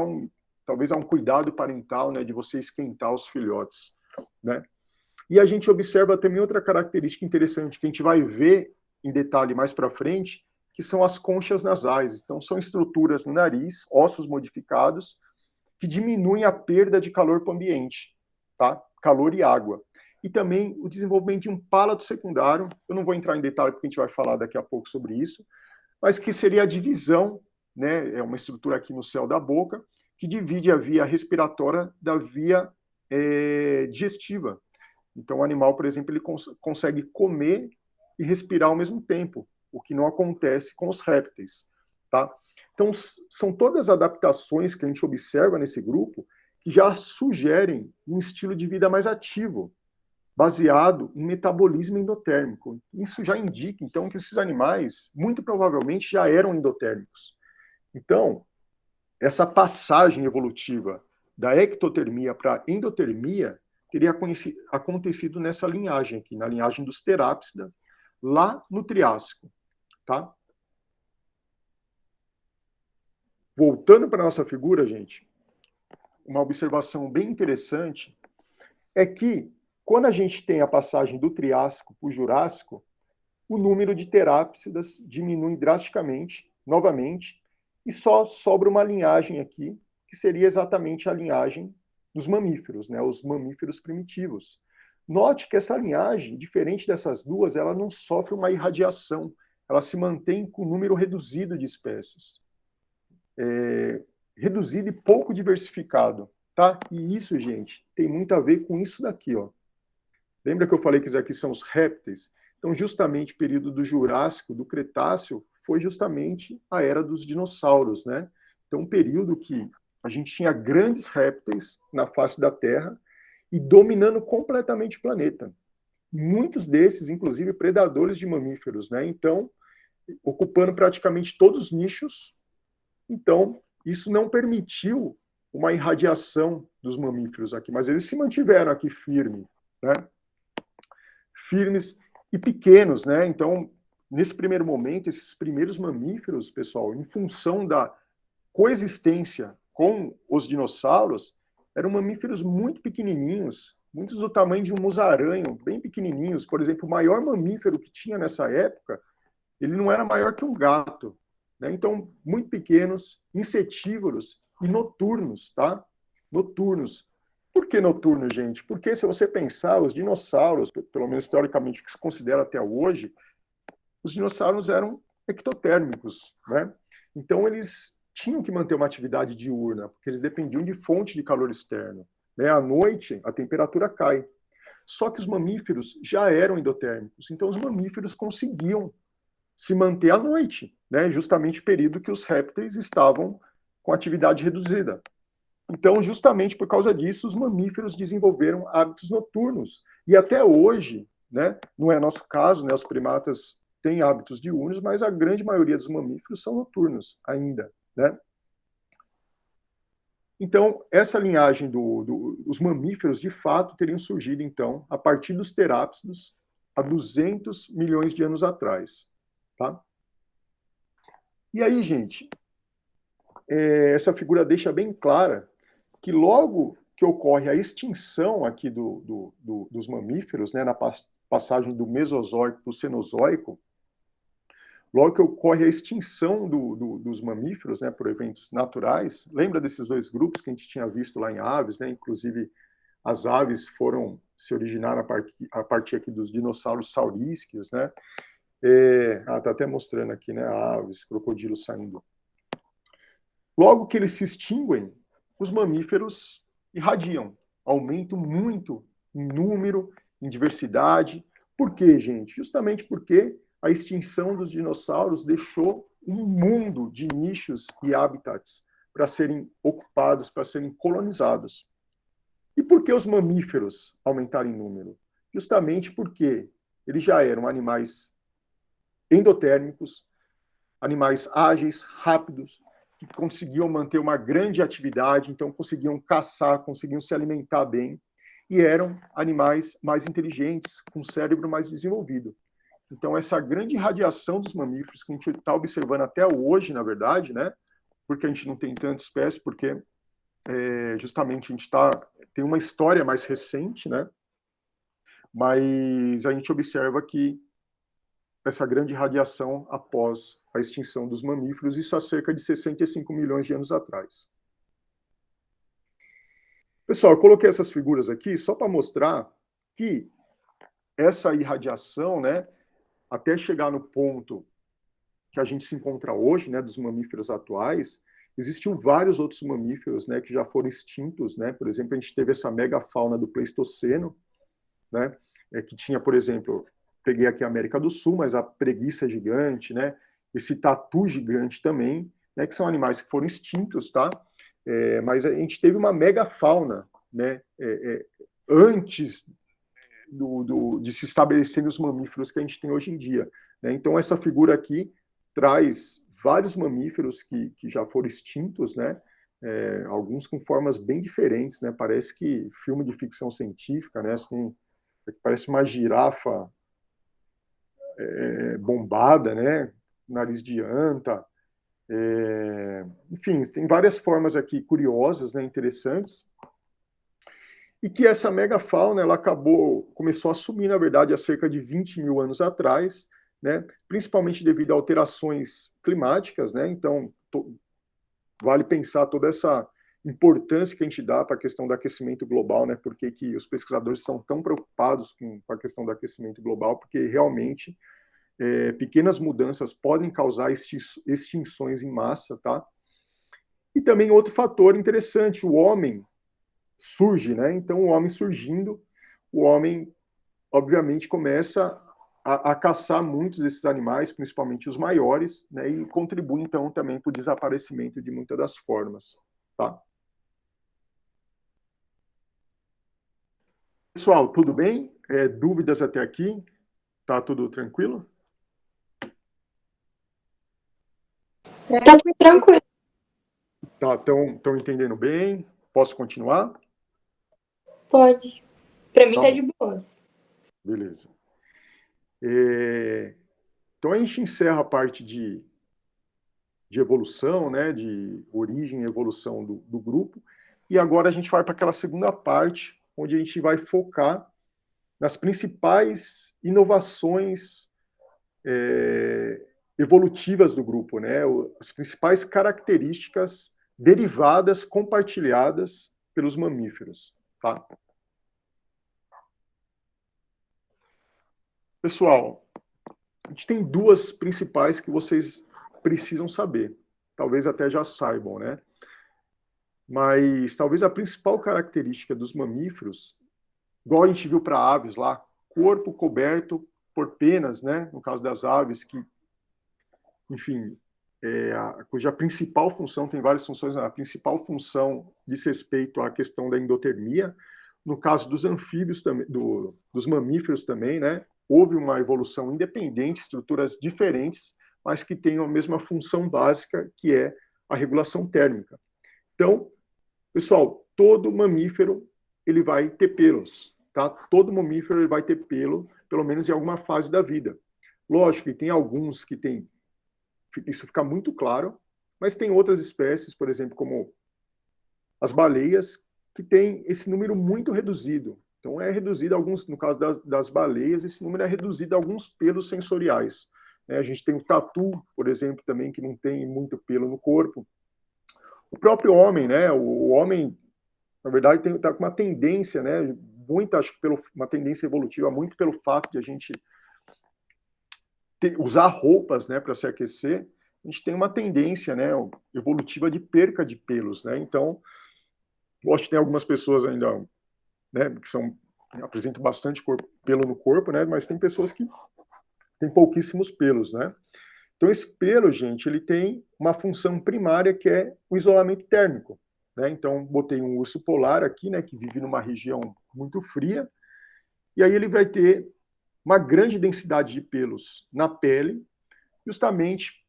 talvez a um cuidado parental, né, de você esquentar os filhotes, né? E a gente observa também outra característica interessante que a gente vai ver em detalhe mais para frente, que são as conchas nasais. Então, são estruturas no nariz, ossos modificados, que diminuem a perda de calor para o ambiente, tá? Calor e água. E também o desenvolvimento de um palato secundário, eu não vou entrar em detalhe porque a gente vai falar daqui a pouco sobre isso, mas que seria a divisão, né? É uma estrutura aqui no céu da boca, que divide a via respiratória da via digestiva. Então, o animal, por exemplo, ele consegue comer e respirar ao mesmo tempo, o que não acontece com os répteis, tá? Então, são todas adaptações que a gente observa nesse grupo que já sugerem um estilo de vida mais ativo, baseado em metabolismo endotérmico. Isso já indica, então, que esses animais, muito provavelmente, já eram endotérmicos. Então, essa passagem evolutiva da ectotermia para a endotermia teria acontecido nessa linhagem aqui, na linhagem dos terápsida, lá no Triássico, tá? Voltando para a nossa figura, gente, uma observação bem interessante é que, quando a gente tem a passagem do Triássico para o Jurássico, o número de terápsidas diminui drasticamente, novamente, e só sobra uma linhagem aqui, que seria exatamente a linhagem dos mamíferos, né, os mamíferos primitivos. Note que essa linhagem, diferente dessas duas, ela não sofre uma irradiação, ela se mantém com um número reduzido de espécies. Reduzido e pouco diversificado, tá? E isso, gente, tem muito a ver com isso daqui, ó. Lembra que eu falei que isso aqui são os répteis? Então, justamente o período do Jurássico, do Cretáceo, foi justamente a era dos dinossauros, né? Então, um período que a gente tinha grandes répteis na face da Terra e dominando completamente o planeta. Muitos desses, inclusive, predadores de mamíferos, né? Então, ocupando praticamente todos os nichos. Então, isso não permitiu uma irradiação dos mamíferos aqui, mas eles se mantiveram aqui firmes, né? Firmes e pequenos, né? Então, nesse primeiro momento, esses primeiros mamíferos, pessoal, em função da coexistência com os dinossauros, eram mamíferos muito pequenininhos, muitos do tamanho de um musaranho, bem pequenininhos. Por exemplo, o maior mamífero que tinha nessa época, ele não era maior que um gato, né? Então, muito pequenos, insetívoros e noturnos, tá? Noturnos. Por que noturno, gente? Porque se você pensar, os dinossauros, pelo menos teoricamente o que se considera até hoje, os dinossauros eram ectotérmicos, né? Então eles tinham que manter uma atividade diurna, porque eles dependiam de fonte de calor externo, né? À noite, a temperatura cai. Só que os mamíferos já eram endotérmicos, então os mamíferos conseguiam se manter à noite, né? Justamente o período que os répteis estavam com atividade reduzida. Então, justamente por causa disso, os mamíferos desenvolveram hábitos noturnos. E até hoje, né, não é nosso caso, né, os primatas têm hábitos diurnos, mas a grande maioria dos mamíferos são noturnos ainda, né? Então, essa linhagem dos mamíferos, de fato, teriam surgido, então, a partir dos terápsidos, há 200 milhões de anos atrás, tá? E aí, gente, essa figura deixa bem clara que logo que ocorre a extinção aqui dos mamíferos, né, na passagem do Mesozoico para o Cenozoico, logo que ocorre a extinção dos mamíferos, né, por eventos naturais, lembra desses dois grupos que a gente tinha visto lá em aves, né, inclusive as aves foram se originar a partir aqui dos dinossauros saurísqueos, né, tá até mostrando aqui, né, aves, crocodilos saindo. Logo que eles se extinguem, os mamíferos irradiam, aumentam muito em número, em diversidade. Por quê, gente? Justamente porque a extinção dos dinossauros deixou um mundo de nichos e habitats para serem ocupados, para serem colonizados. E por que os mamíferos aumentaram em número? Justamente porque eles já eram animais endotérmicos, animais ágeis, rápidos, que conseguiam manter uma grande atividade, então conseguiam caçar, conseguiam se alimentar bem, e eram animais mais inteligentes, com cérebro mais desenvolvido. Então, essa grande radiação dos mamíferos que a gente está observando até hoje, na verdade, né? Porque a gente não tem tanta espécie, porque justamente a gente tem uma história mais recente, né? Mas a gente observa que essa grande radiação após a extinção dos mamíferos, isso há cerca de 65 milhões de anos atrás. Pessoal, eu coloquei essas figuras aqui só para mostrar que essa irradiação, né, até chegar no ponto que a gente se encontra hoje, né, dos mamíferos atuais, existiam vários outros mamíferos, né, que já foram extintos, né? Por exemplo, a gente teve essa megafauna do Pleistoceno, né, que tinha, por exemplo, peguei aqui a América do Sul, mas a preguiça gigante, né? Esse tatu gigante também, né? Que são animais que foram extintos, tá? Mas a gente teve uma megafauna, né? Antes de se estabelecerem os mamíferos que a gente tem hoje em dia, né? Então essa figura aqui traz vários mamíferos que já foram extintos, né? Alguns com formas bem diferentes, né? Parece que filme de ficção científica, né? Assim, parece uma girafa bombada, né? Nariz de anta. Enfim, tem várias formas aqui curiosas, né? Interessantes. E que essa megafauna, ela começou a sumir, na verdade, há cerca de 20 mil anos atrás, né? Principalmente devido a alterações climáticas, né? Então, vale pensar toda essa importância que a gente dá para a questão do aquecimento global, né? Por que os pesquisadores são tão preocupados com a questão do aquecimento global? Porque realmente pequenas mudanças podem causar extinções em massa, tá? E também outro fator interessante, o homem surge, né? Então, o homem surgindo, o homem, obviamente, começa a caçar muitos desses animais, principalmente os maiores, né? E contribui, então, também para o desaparecimento de muitas das formas, tá? Pessoal, tudo bem? Dúvidas até aqui? Tá tudo tranquilo? Tá tudo tranquilo. Tá, estão entendendo bem? Posso continuar? Pode. Pra mim Tá tá bom, de boas. beleza. Então a gente encerra a parte de evolução, né, de origem e evolução do grupo, e agora a gente vai para aquela segunda parte, onde a gente vai focar nas principais inovações evolutivas do grupo, né, as principais características derivadas, compartilhadas pelos mamíferos. Tá? Pessoal, a gente tem duas principais que vocês precisam saber. Talvez até já saibam, né? Mas talvez a principal característica dos mamíferos, igual a gente viu para aves lá, corpo coberto por penas, né? No caso das aves, que, enfim, cuja principal função, tem várias funções, a principal função diz respeito à questão da endotermia. No caso dos anfíbios, também, dos mamíferos também, né? Houve uma evolução independente, estruturas diferentes, mas que têm a mesma função básica, que é a regulação térmica. Então, pessoal, todo mamífero ele vai ter pelos, tá? Todo mamífero ele vai ter pelo, pelo menos em alguma fase da vida. Lógico que tem alguns que tem, isso fica muito claro, mas tem outras espécies, por exemplo, como as baleias, que tem esse número muito reduzido. Então é reduzido alguns, no caso das baleias, esse número é reduzido a alguns pelos sensoriais. A gente tem o tatu, por exemplo, também que não tem muito pelo no corpo. O próprio homem, né? O homem na verdade, está com uma tendência, né? Muito, acho que uma tendência evolutiva, muito pelo fato de a gente usar roupas, né, para se aquecer, a gente tem uma tendência, né, evolutiva de perca de pelos, né? Então, eu acho que tem algumas pessoas ainda, né, que apresentam bastante pelo no corpo, né? Mas tem pessoas que têm pouquíssimos pelos, né? Então, esse pelo, gente, ele tem uma função primária que é o isolamento térmico. Né? Então, botei um urso polar aqui, né, que vive numa região muito fria, e aí ele vai ter uma grande densidade de pelos na pele, justamente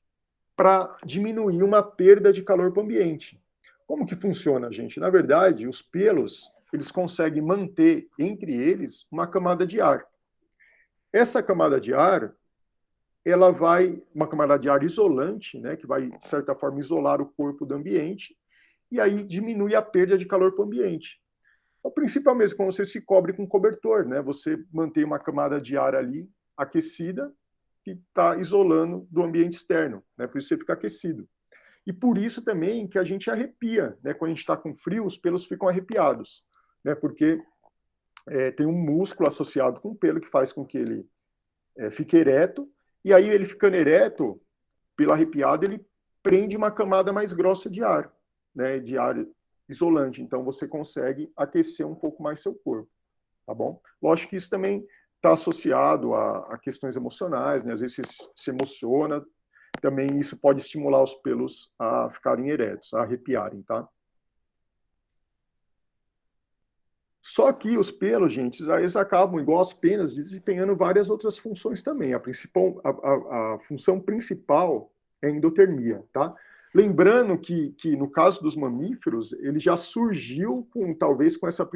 para diminuir uma perda de calor para o ambiente. Como que funciona, gente? Na verdade, os pelos, eles conseguem manter entre eles uma camada de ar. Essa camada de ar, ela vai, uma camada de ar isolante, né, que vai, de certa forma, isolar o corpo do ambiente, e aí diminui a perda de calor para o ambiente. O princípio é o mesmo, quando você se cobre com cobertor, né? Você mantém uma camada de ar ali aquecida que está isolando do ambiente externo, né? Por isso você fica aquecido. E por isso também que a gente arrepia, né? Quando a gente está com frio, os pelos ficam arrepiados, né? Porque tem um músculo associado com o pelo que faz com que ele fique ereto, e aí ele ficando ereto, pelo arrepiado, ele prende uma camada mais grossa de ar, né? De ar isolante. Então você consegue aquecer um pouco mais seu corpo, tá bom? Lógico que isso também está associado a questões emocionais, né? Às vezes você se emociona, também isso pode estimular os pelos a ficarem eretos, a arrepiarem, tá? Só que os pelos, gente, eles acabam, igual as penas, desempenhando várias outras funções também. A função principal é a endotermia, tá? Lembrando que no caso dos mamíferos, ele já surgiu talvez com essa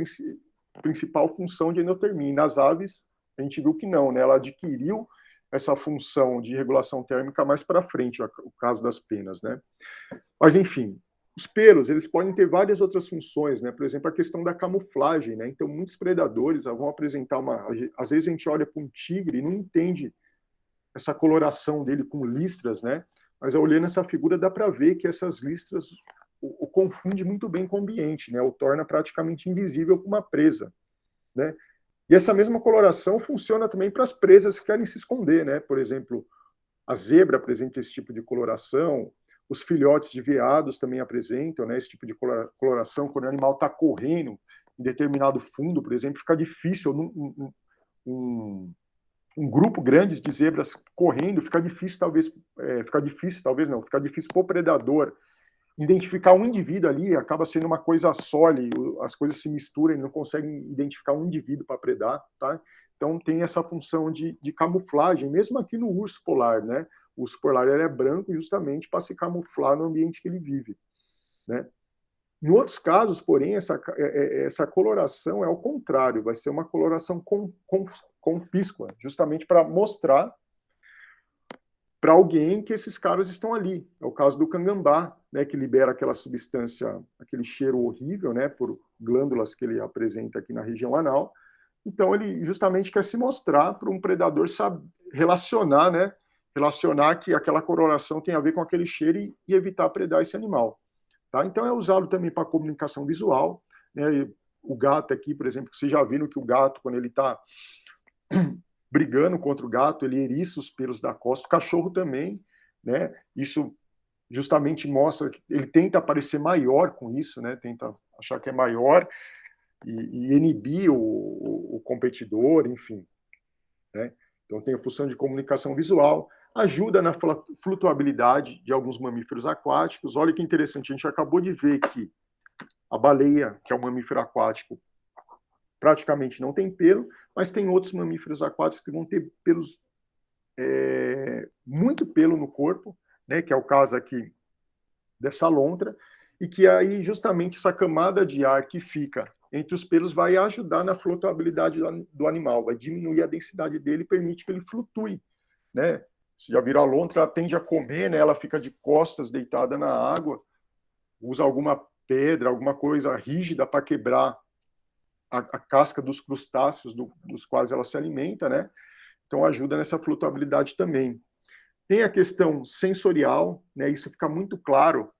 principal função de endotermia. E nas aves, a gente viu que não, né? Ela adquiriu essa função de regulação térmica mais para frente, o caso das penas, né? Mas, enfim, os pelos, eles podem ter várias outras funções, né? Por exemplo, a questão da camuflagem, né? Então, muitos predadores vão apresentar uma... Às vezes a gente olha para um tigre e não entende essa coloração dele com listras, né? Mas olhando essa figura dá para ver que essas listras o confunde muito bem com o ambiente, né? O torna praticamente invisível para uma presa, né? E essa mesma coloração funciona também para as presas que querem se esconder, né? Por exemplo, a zebra apresenta esse tipo de coloração, os filhotes de veados também apresentam, né, esse tipo de coloração. Quando o animal está correndo em determinado fundo, por exemplo, fica difícil, um grupo grande de zebras correndo, fica difícil talvez não, fica difícil para o predador identificar um indivíduo ali acaba sendo uma coisa só ali, as coisas se misturam, ele não consegue identificar um indivíduo para predar, tá? Então tem essa função de camuflagem, mesmo aqui no urso polar, né? O urso polar ele é branco justamente para se camuflar no ambiente que ele vive, né? Em outros casos, porém, essa coloração é ao contrário, vai ser uma coloração compíscua, justamente para mostrar para alguém que esses caras estão ali. É o caso do cangambá, né, que libera aquela substância, aquele cheiro horrível, né, por glândulas que ele apresenta aqui na região anal. Então, ele justamente quer se mostrar para um predador saber relacionar, né, relacionar que aquela coloração tem a ver com aquele cheiro e evitar predar esse animal. Tá? Então, é usado também para comunicação visual. Né? O gato aqui, por exemplo, vocês já viram que o gato, quando ele está brigando contra o gato, ele eriça os pelos da costa, o cachorro também, né? Isso justamente mostra que ele tenta parecer maior com isso, né? Tenta achar que é maior e inibir o competidor, enfim, né? Então tem a função de comunicação visual, ajuda na flutuabilidade de alguns mamíferos aquáticos. Olha que interessante, a gente acabou de ver que a baleia, que é um mamífero aquático, praticamente não tem pelo, mas tem outros mamíferos aquáticos que vão ter pelos, muito pelo no corpo, né, que é o caso aqui dessa lontra, e que aí justamente essa camada de ar que fica entre os pelos vai ajudar na flutuabilidade do animal, vai diminuir a densidade dele e permite que ele flutue, né? Você já viram a lontra, ela tende a comer, né? Ela fica de costas deitada na água, usa alguma pedra, alguma coisa rígida para quebrar a casca dos crustáceos dos quais ela se alimenta, né? Então ajuda nessa flutuabilidade também. Tem a questão sensorial, né? Isso fica muito claro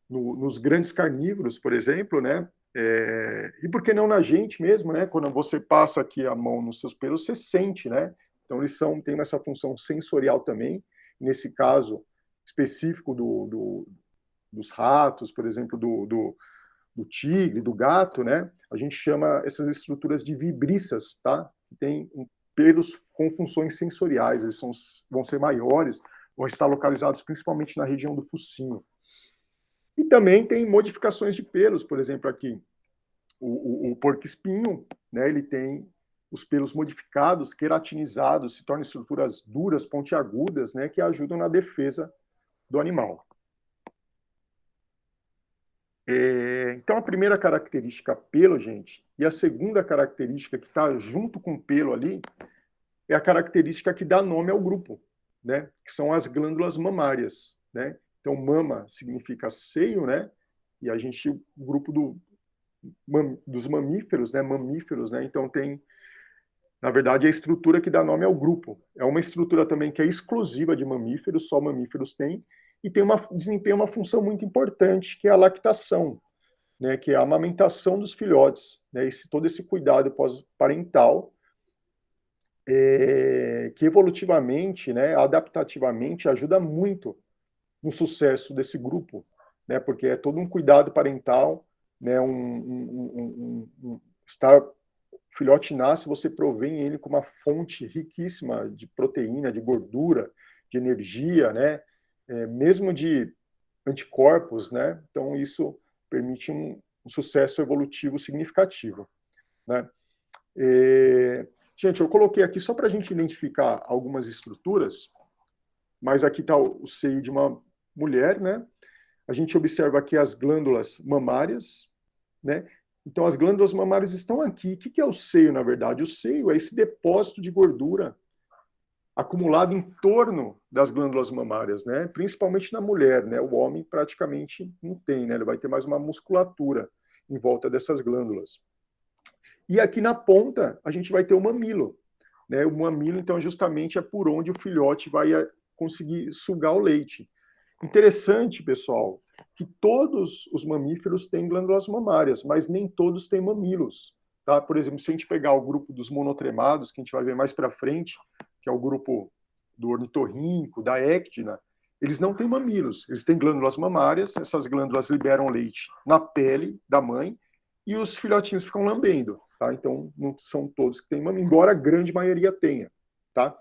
nos grandes carnívoros, por exemplo, né? E por que não na gente mesmo, né? Quando você passa aqui a mão nos seus pelos, você sente, né? Então eles têm essa função sensorial também. Nesse caso específico dos ratos, por exemplo, do tigre, do gato, né? A gente chama essas estruturas de vibríceas, tá? Que tem pelos com funções sensoriais, eles vão ser maiores, vão estar localizados principalmente na região do focinho. E também tem modificações de pelos, por exemplo, aqui, o porco-espinho, né? Ele tem os pelos modificados, queratinizados, se tornam estruturas duras, pontiagudas, né? Que ajudam na defesa do animal. Então, a primeira característica, pelo, gente, e a segunda característica que está junto com o pelo ali, é a característica que dá nome ao grupo, né? Que são as glândulas mamárias, né? Então, mama significa seio, né? E a gente, o grupo dos mamíferos, né? Mamíferos, né? Então, tem, na verdade, a estrutura que dá nome ao grupo. É uma estrutura também que é exclusiva de mamíferos, só mamíferos têm, e desempenha uma função muito importante, que é a lactação, né, que é a amamentação dos filhotes, né, todo esse cuidado pós-parental, que evolutivamente, né, adaptativamente, ajuda muito no sucesso desse grupo, né, porque é todo um cuidado parental, né, o filhote nasce, você provém ele com uma fonte riquíssima de proteína, de gordura, de energia, né, mesmo de anticorpos, né, então isso permite um sucesso evolutivo significativo, né. Gente, eu coloquei aqui só para a gente identificar algumas estruturas, mas aqui está o seio de uma mulher, né? A gente observa aqui as glândulas mamárias, né? Então, as glândulas mamárias estão aqui. O que é o seio, na verdade? O seio é esse depósito de gordura acumulado em torno das glândulas mamárias, né? Principalmente na mulher, né? O homem praticamente não tem, né? Ele vai ter mais uma musculatura em volta dessas glândulas. E aqui na ponta, a gente vai ter o mamilo, né? O mamilo, então, justamente é por onde o filhote vai conseguir sugar o leite. Interessante, pessoal, que todos os mamíferos têm glândulas mamárias, mas nem todos têm mamilos. Tá? Por exemplo, se a gente pegar o grupo dos monotremados, que a gente vai ver mais para frente, que é o grupo do ornitorrinco, da ecdna, eles não têm mamilos, eles têm glândulas mamárias, essas glândulas liberam leite na pele da mãe e os filhotinhos ficam lambendo. Tá? Então, não são todos que têm mamilo, embora a grande maioria tenha. Tá?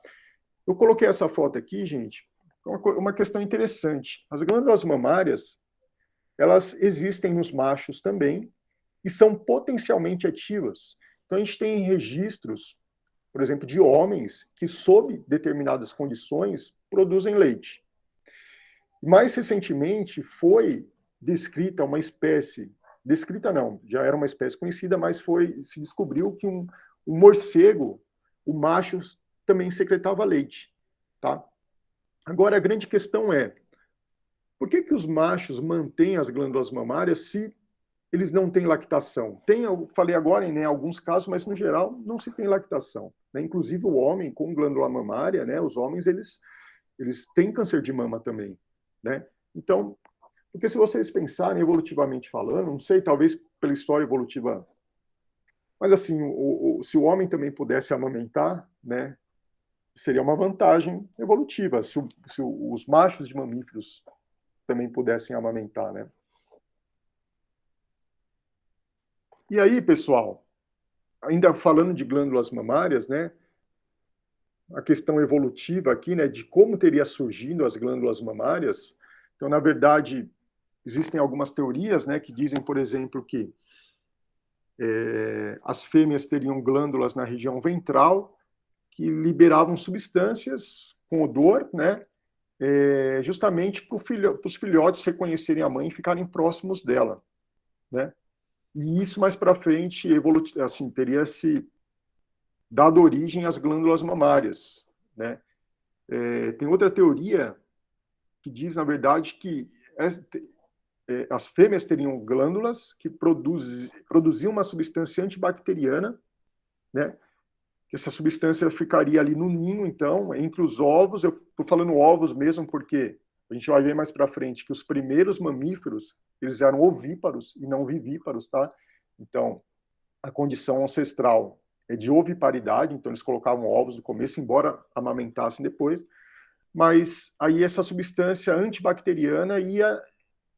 Eu coloquei essa foto aqui, gente, uma questão interessante. As glândulas mamárias, elas existem nos machos também e são potencialmente ativas. Então, a gente tem registros, por exemplo, de homens que, sob determinadas condições, produzem leite. Mais recentemente, foi descrita uma espécie, descrita não, já era uma espécie conhecida, mas se descobriu que um morcego, o macho, também secretava leite. Tá? Agora, a grande questão é, por que os machos mantêm as glândulas mamárias se eles não têm lactação? Eu falei agora em alguns casos, mas no geral não se tem lactação. Né? Inclusive o homem com glândula mamária, né, os homens, eles têm câncer de mama também. Né? Então, porque se vocês pensarem evolutivamente falando, não sei, talvez pela história evolutiva, mas assim, se o homem também pudesse amamentar, né, seria uma vantagem evolutiva, se os machos de mamíferos também pudessem amamentar, né? E aí, pessoal, ainda falando de glândulas mamárias, né, a questão evolutiva aqui, né, de como teria surgido as glândulas mamárias. Então, na verdade, existem algumas teorias, né, que dizem, por exemplo, que as fêmeas teriam glândulas na região ventral que liberavam substâncias com odor, né, justamente para os filhotes reconhecerem a mãe e ficarem próximos dela, né? E isso mais para frente assim, teria se dado origem às glândulas mamárias, né? Tem outra teoria que diz, na verdade, que as fêmeas teriam glândulas que produziam uma substância antibacteriana, né? Que essa substância ficaria ali no ninho, então, entre os ovos. Eu estou falando ovos mesmo porque a gente vai ver mais para frente que os primeiros mamíferos, eles eram ovíparos e não vivíparos, tá? Então, a condição ancestral é de oviparidade, então eles colocavam ovos no começo, embora amamentassem depois, mas aí essa substância antibacteriana ia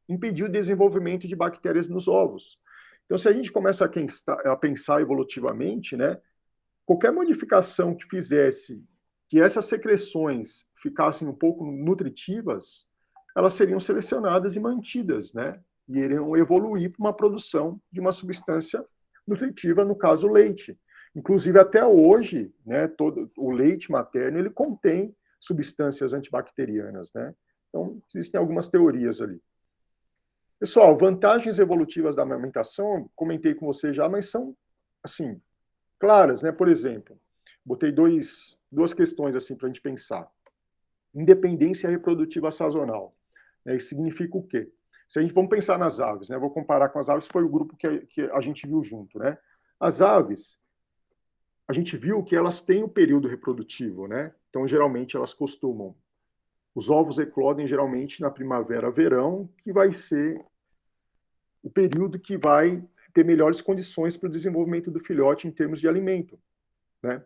impedir o desenvolvimento de bactérias nos ovos. Então, se a gente começa a pensar evolutivamente, né, qualquer modificação que fizesse que essas secreções ficassem um pouco nutritivas, elas seriam selecionadas e mantidas, né? E iriam evoluir para uma produção de uma substância nutritiva, no caso, o leite. Inclusive, até hoje, né, todo o leite materno, ele contém substâncias antibacterianas, né? Então, existem algumas teorias ali. Pessoal, vantagens evolutivas da amamentação, comentei com você já, mas são, assim, claras, né? Por exemplo, botei duas questões assim para a gente pensar. Independência reprodutiva sazonal. Né? Isso significa o quê? Se a gente vamos pensar nas aves, né? Vou comparar com as aves, foi o grupo que a gente viu junto, né? As aves, a gente viu que elas têm um período reprodutivo, né? Então, geralmente, elas costumam. Os ovos eclodem geralmente na primavera, verão, que vai ser o período que vai ter melhores condições para o desenvolvimento do filhote em termos de alimento, né?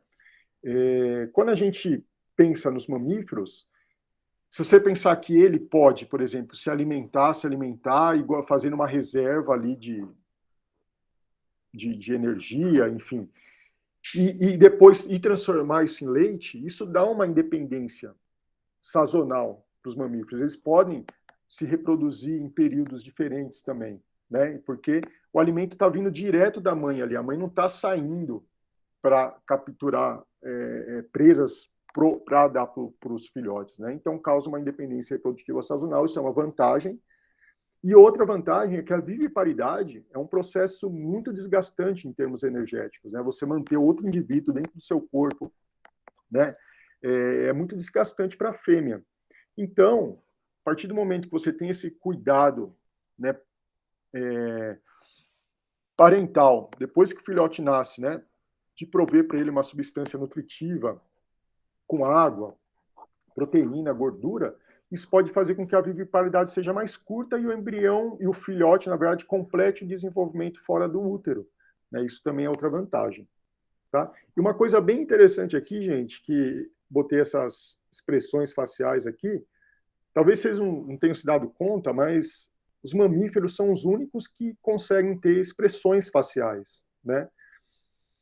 Quando a gente pensa nos mamíferos, se você pensar que ele pode, por exemplo, se alimentar, igual fazendo uma reserva ali de energia, enfim, e depois transformar isso em leite, isso dá uma independência sazonal para os mamíferos. Eles podem se reproduzir em períodos diferentes também, né? Porque o alimento está vindo direto da mãe ali, a mãe não está saindo para capturar presas para dar para os filhotes, né? Então causa uma independência reprodutiva sazonal, isso é uma vantagem. E outra vantagem é que a viviparidade é um processo muito desgastante em termos energéticos, né? Você manter outro indivíduo dentro do seu corpo, né? É muito desgastante para a fêmea. Então, a partir do momento que você tem esse cuidado, né, parental, depois que o filhote nasce, né, de prover para ele uma substância nutritiva com água, proteína, gordura, isso pode fazer com que a viviparidade seja mais curta e o embrião e o filhote, na verdade, complete o desenvolvimento fora do útero. Né? Isso também é outra vantagem. Tá? E uma coisa bem interessante aqui, gente, que botei essas expressões faciais aqui, talvez vocês não tenham se dado conta, mas os mamíferos são os únicos que conseguem ter expressões faciais, né?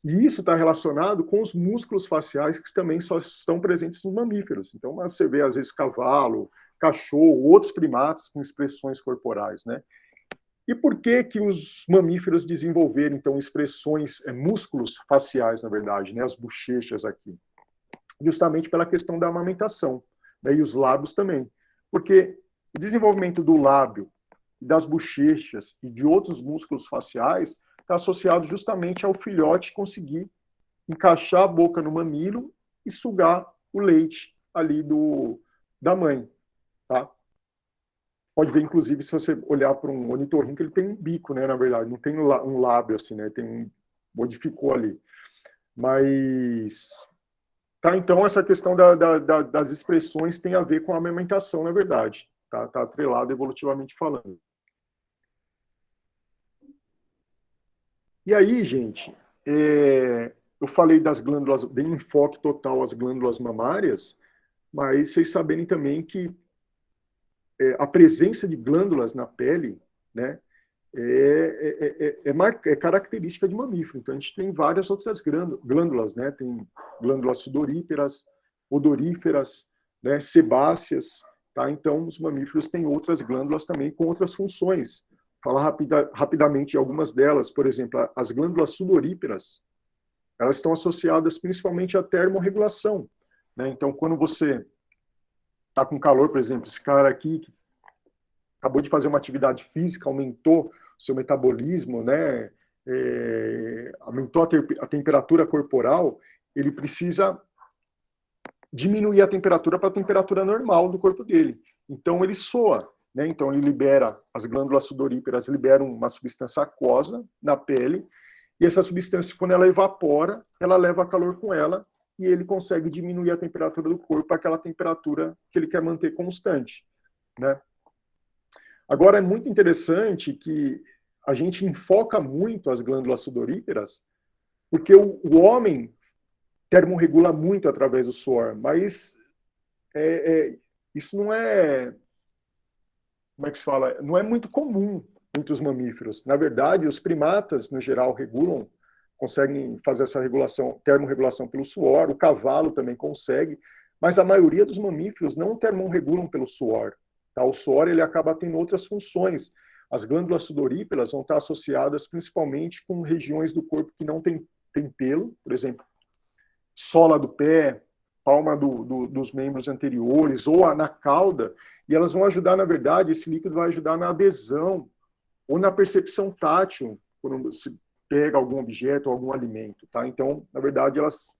E isso está relacionado com os músculos faciais que também só estão presentes nos mamíferos. Então, você vê, às vezes, cavalo, cachorro, outros primatas com expressões corporais, né? E por que que os mamíferos desenvolveram, então, expressões, músculos faciais, na verdade, né, as bochechas aqui? Justamente pela questão da amamentação, né, e os lábios também. Porque o desenvolvimento do lábio, das bochechas e de outros músculos faciais está associado justamente ao filhote conseguir encaixar a boca no mamilo e sugar o leite ali da mãe, tá? Pode ver, inclusive, se você olhar para um ornitorrinco, ele tem um bico, né, na verdade, não tem um lábio assim, né, modificou ali. Mas, tá, então essa questão das expressões tem a ver com a amamentação, na verdade, tá atrelado evolutivamente falando. E aí, gente, eu falei das glândulas, dei um enfoque total às glândulas mamárias, mas vocês saberem também que a presença de glândulas na pele, né, é característica de mamífero. Então, a gente tem várias outras glândulas, né? Tem glândulas sudoríparas, odoríferas, né? Sebáceas, tá? Então, os mamíferos têm outras glândulas também com outras funções. Falar rapidamente de algumas delas, por exemplo, as glândulas sudoríparas, elas estão associadas principalmente à termorregulação, né? Então, quando você está com calor, por exemplo, esse cara aqui que acabou de fazer uma atividade física, aumentou seu metabolismo, né? Aumentou a temperatura corporal, ele precisa diminuir a temperatura para a temperatura normal do corpo dele. Então ele soa, né? Então ele libera, as glândulas sudoríparas liberam uma substância aquosa na pele, e essa substância, quando ela evapora, ela leva calor com ela, e ele consegue diminuir a temperatura do corpo para aquela temperatura que ele quer manter constante, né? Agora, é muito interessante que a gente enfoca muito as glândulas sudoríparas, porque o homem termorregula muito através do suor, mas é, é, isso não é, como é que se fala, não é muito comum entre os mamíferos. Na verdade, os primatas, no geral, regulam, conseguem fazer essa regulação, termorregulação pelo suor, o cavalo também consegue, mas a maioria dos mamíferos não termorregulam pelo suor. Tá? O suor ele acaba tendo outras funções. As glândulas sudoríparas vão estar associadas principalmente com regiões do corpo que não tem pelo, por exemplo, sola do pé, palma dos membros anteriores ou na cauda, e elas vão ajudar, na verdade, esse líquido vai ajudar na adesão ou na percepção tátil, quando se pega algum objeto ou algum alimento, tá? Então, na verdade, elas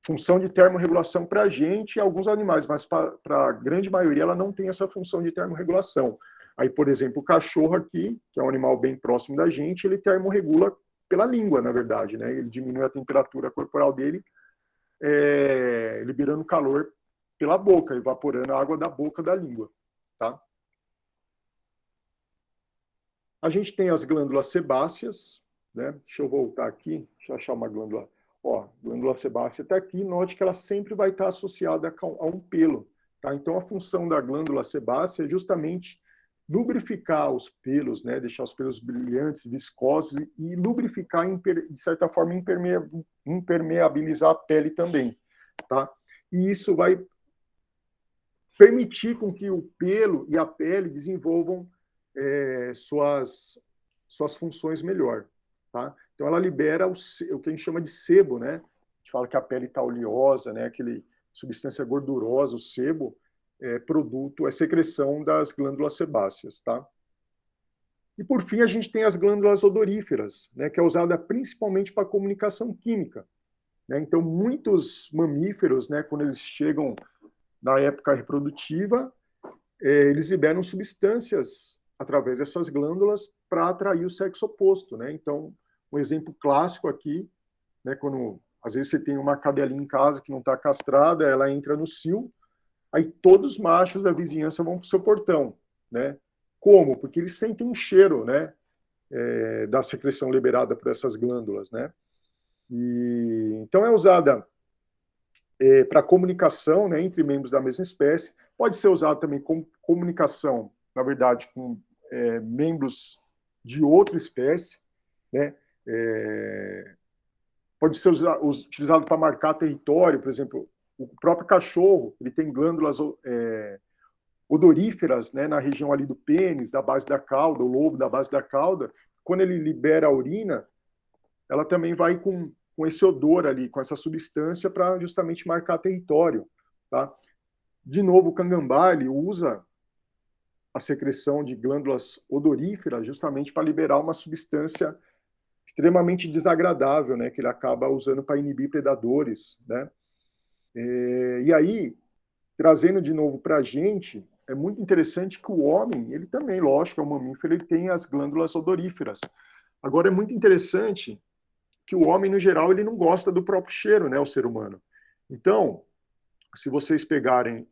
função de termorregulação para a gente e alguns animais, mas para a grande maioria ela não tem essa função de termorregulação. Aí, por exemplo, o cachorro aqui, que é um animal bem próximo da gente, ele termorregula pela língua, na verdade, né? Ele diminui a temperatura corporal dele, liberando calor pela boca, evaporando a água da boca da língua, tá? A gente tem as glândulas sebáceas, né? Deixa eu voltar aqui, deixa eu achar uma glândula. Ó, glândula sebácea está aqui, note que ela sempre vai estar associada a um pelo, tá? Então, a função da glândula sebácea é justamente lubrificar os pelos, né? Deixar os pelos brilhantes, viscosos e lubrificar, de certa forma, impermeabilizar a pele também, tá? E isso vai permitir com que o pelo e a pele desenvolvam suas funções melhor, tá? Então ela libera o que a gente chama de sebo, né? A gente fala que a pele está oleosa, né? Aquele substância gordurosa, o sebo, produto, secreção das glândulas sebáceas, tá? E por fim a gente tem as glândulas odoríferas, né? Que é usada principalmente para comunicação química, né? Então muitos mamíferos, né? Quando eles chegam na época reprodutiva, eles liberam substâncias através dessas glândulas para atrair o sexo oposto, né? Então, um exemplo clássico aqui, né, quando às vezes você tem uma cadelinha em casa que não está castrada, ela entra no cio, aí todos os machos da vizinhança vão para o seu portão, né? Como? Porque eles sentem um cheiro, né, da secreção liberada por essas glândulas, né? E então é usada para comunicação, né, entre membros da mesma espécie. Pode ser usado também como comunicação, na verdade, com membros de outra espécie, né? Pode ser utilizado para marcar território, por exemplo, o próprio cachorro, ele tem glândulas odoríferas, né, na região ali do pênis, da base da cauda, o lobo da base da cauda, quando ele libera a urina, ela também vai com esse odor ali, com essa substância para justamente marcar território, tá? De novo, o cangambá, ele usa a secreção de glândulas odoríferas justamente para liberar uma substância extremamente desagradável, né, que ele acaba usando para inibir predadores, né? E aí, trazendo de novo para a gente, é muito interessante que o homem, ele também, lógico, é um mamífero, ele tem as glândulas odoríferas. Agora, é muito interessante que o homem, no geral, ele não gosta do próprio cheiro, né, o ser humano. Então, se vocês pegarem,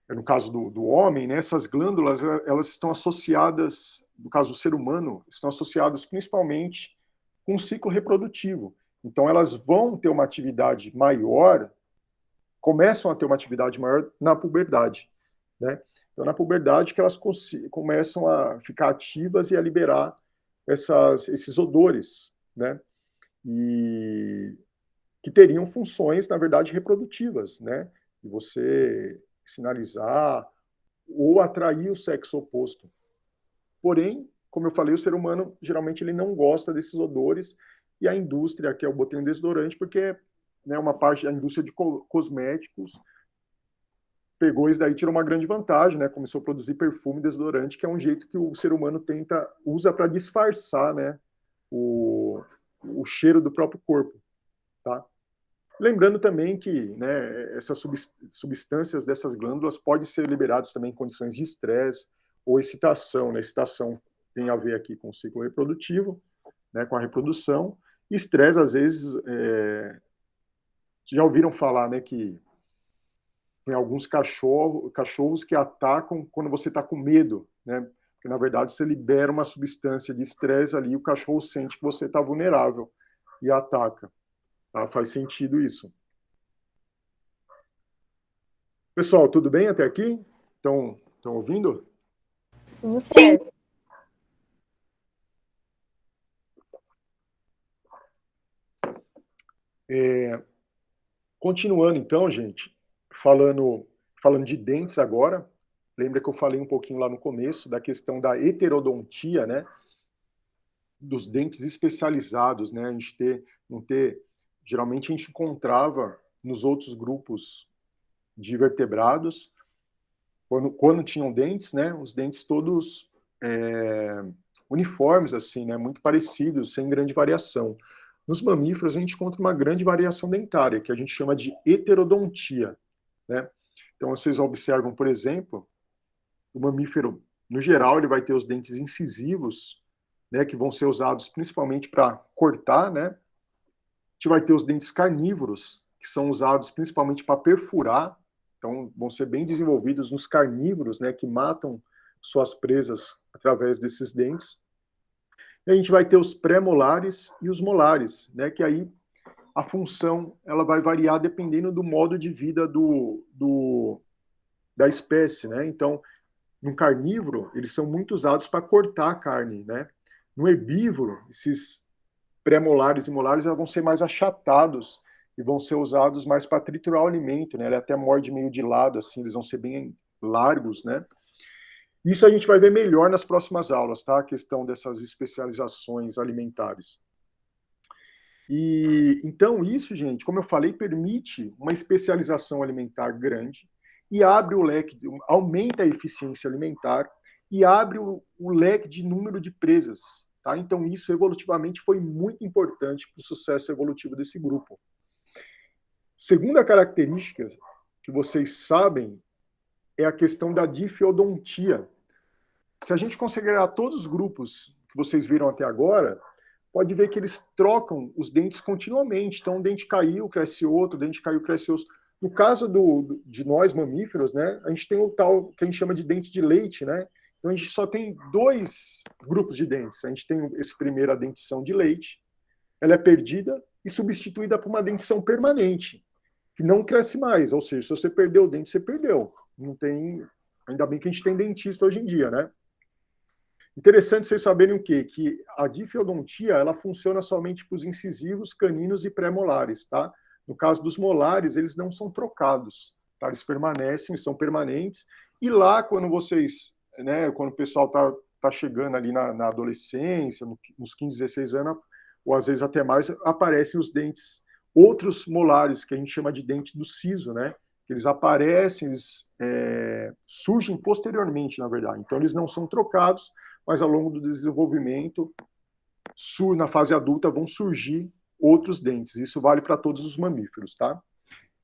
no caso do homem, né, essas glândulas, elas estão associadas, no caso do ser humano, estão associadas principalmente com o ciclo reprodutivo. Então, elas vão ter uma atividade maior, começam a ter uma atividade maior na puberdade, né? Então, na puberdade que elas começam a ficar ativas e a liberar esses odores, né? E que teriam funções, na verdade, reprodutivas, né? E você sinalizar ou atrair o sexo oposto. Porém, como eu falei, o ser humano geralmente ele não gosta desses odores e a indústria, que eu botei um desodorante porque, né, uma parte da indústria de cosméticos pegou isso daí, tirou uma grande vantagem, né? Começou a produzir perfume, desodorante, que é um jeito que o ser humano usa para disfarçar, né, o cheiro do próprio corpo, tá? Lembrando também que, né, essas substâncias dessas glândulas podem ser liberadas também em condições de estresse ou excitação, né? Excitação tem a ver aqui com o ciclo reprodutivo, né, com a reprodução. E estresse, às vezes, já ouviram falar, né, que tem alguns cachorros que atacam quando você está com medo, né? Porque, na verdade, você libera uma substância de estresse ali, e o cachorro sente que você está vulnerável e ataca. Tá? Faz sentido isso. Pessoal, tudo bem até aqui? Estão ouvindo? Sim. Continuando, então, gente, falando de dentes agora. Lembra que eu falei um pouquinho lá no começo da questão da heterodontia, né? Dos dentes especializados, né? A gente não ter. Geralmente a gente encontrava nos outros grupos de vertebrados, quando tinham dentes, né? Os dentes todos uniformes, assim, né? Muito parecidos, sem grande variação. Nos mamíferos, a gente encontra uma grande variação dentária, que a gente chama de heterodontia, né? Então, vocês observam, por exemplo, o mamífero, no geral, ele vai ter os dentes incisivos, né, que vão ser usados principalmente para cortar, né? A gente vai ter os dentes carnívoros, que são usados principalmente para perfurar, então vão ser bem desenvolvidos nos carnívoros, né, que matam suas presas através desses dentes. E a gente vai ter os pré-molares e os molares, né, que aí a função ela vai variar dependendo do modo de vida da espécie, né? Então, no carnívoro, eles são muito usados para cortar a carne, né? No herbívoro, esses pré-molares e molares vão ser mais achatados e vão ser usados mais para triturar o alimento, né? Ele até morde meio de lado, assim, eles vão ser bem largos, né? Isso a gente vai ver melhor nas próximas aulas, tá? A questão dessas especializações alimentares. E então isso, gente, como eu falei, permite uma especialização alimentar grande e abre o leque, aumenta a eficiência alimentar e abre o leque de número de presas. Tá? Então isso evolutivamente foi muito importante para o sucesso evolutivo desse grupo. Segunda característica que vocês sabem é a questão da difeodontia. Se a gente considerar todos os grupos que vocês viram até agora, pode ver que eles trocam os dentes continuamente. Então, um dente caiu, cresce outro, dente caiu, cresce outro. No caso de nós, mamíferos, né, a gente tem o tal que a gente chama de dente de leite, né? Então, a gente só tem dois grupos de dentes. A gente tem esse primeiro, a dentição de leite, ela é perdida e substituída por uma dentição permanente, que não cresce mais. Ou seja, se você perdeu o dente, você perdeu. Não tem... Ainda bem que a gente tem dentista hoje em dia, né? Interessante vocês saberem o quê? Que a difeodontia, ela funciona somente para os incisivos, caninos e pré-molares, tá? No caso dos molares, eles não são trocados, tá? Eles permanecem, são permanentes, e lá, quando vocês, né, quando o pessoal tá chegando ali na adolescência, nos 15, 16 anos, ou às vezes até mais, aparecem os dentes, outros molares, que a gente chama de dente do siso, né? Eles aparecem, eles surgem posteriormente, na verdade. Então, eles não são trocados, mas ao longo do desenvolvimento, na fase adulta, vão surgir outros dentes. Isso vale para todos os mamíferos, tá?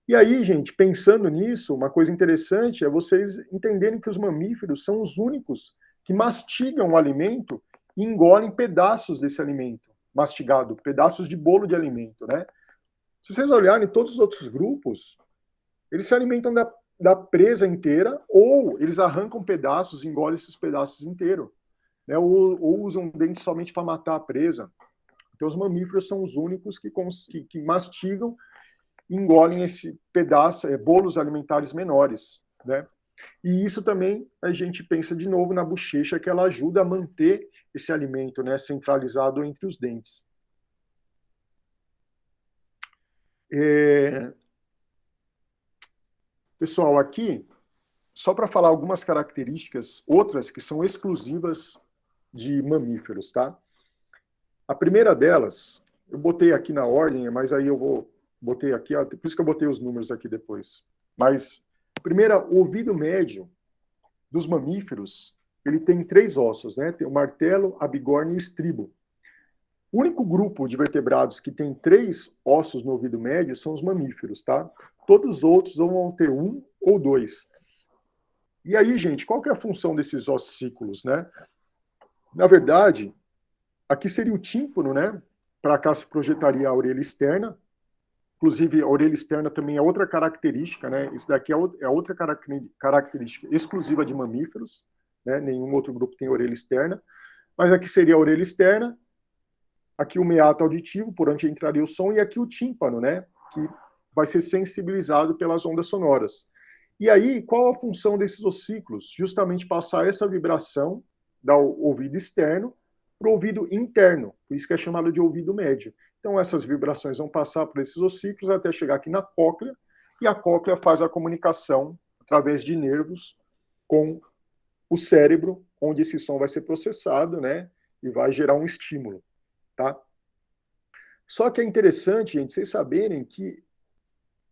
E aí, gente, pensando nisso, uma coisa interessante é vocês entenderem que os mamíferos são os únicos que mastigam o alimento e engolem pedaços desse alimento mastigado, pedaços de bolo de alimento, né? Se vocês olharem, todos os outros grupos, eles se alimentam da presa inteira, ou eles arrancam pedaços e engolem esses pedaços inteiros, né? Ou usam dentes somente para matar a presa. Então, os mamíferos são os únicos que mastigam e engolem esse pedaço, bolos alimentares menores, né? E isso também a gente pensa de novo na bochecha, que ela ajuda a manter esse alimento, né, centralizado entre os dentes. Pessoal, aqui, só para falar algumas características, outras que são exclusivas de mamíferos, tá? A primeira delas, eu botei aqui na ordem, mas aí botei aqui, por isso que eu botei os números aqui depois. Mas, primeira, o ouvido médio dos mamíferos, ele tem 3 ossos, né? Tem o martelo, a bigorna e o estribo. O único grupo de vertebrados que tem 3 ossos no ouvido médio são os mamíferos, tá? Todos os outros vão ter 1 ou 2. E aí, gente, qual que é a função desses ossículos, né? Na verdade, aqui seria o tímpano, né? Para cá se projetaria a orelha externa. Inclusive, a orelha externa também é outra característica, né? Isso daqui é outra característica exclusiva de mamíferos, né? Nenhum outro grupo tem orelha externa. Mas aqui seria a orelha externa, aqui o meato auditivo, por onde entraria o som, e aqui o tímpano, né? Que vai ser sensibilizado pelas ondas sonoras. E aí, qual a função desses ossículos? Justamente passar essa vibração do ouvido externo para o ouvido interno, por isso que é chamado de ouvido médio. Então, essas vibrações vão passar por esses ossículos até chegar aqui na cóclea, e a cóclea faz a comunicação através de nervos com o cérebro, onde esse som vai ser processado, né, e vai gerar um estímulo, tá? Só que é interessante, gente, vocês saberem que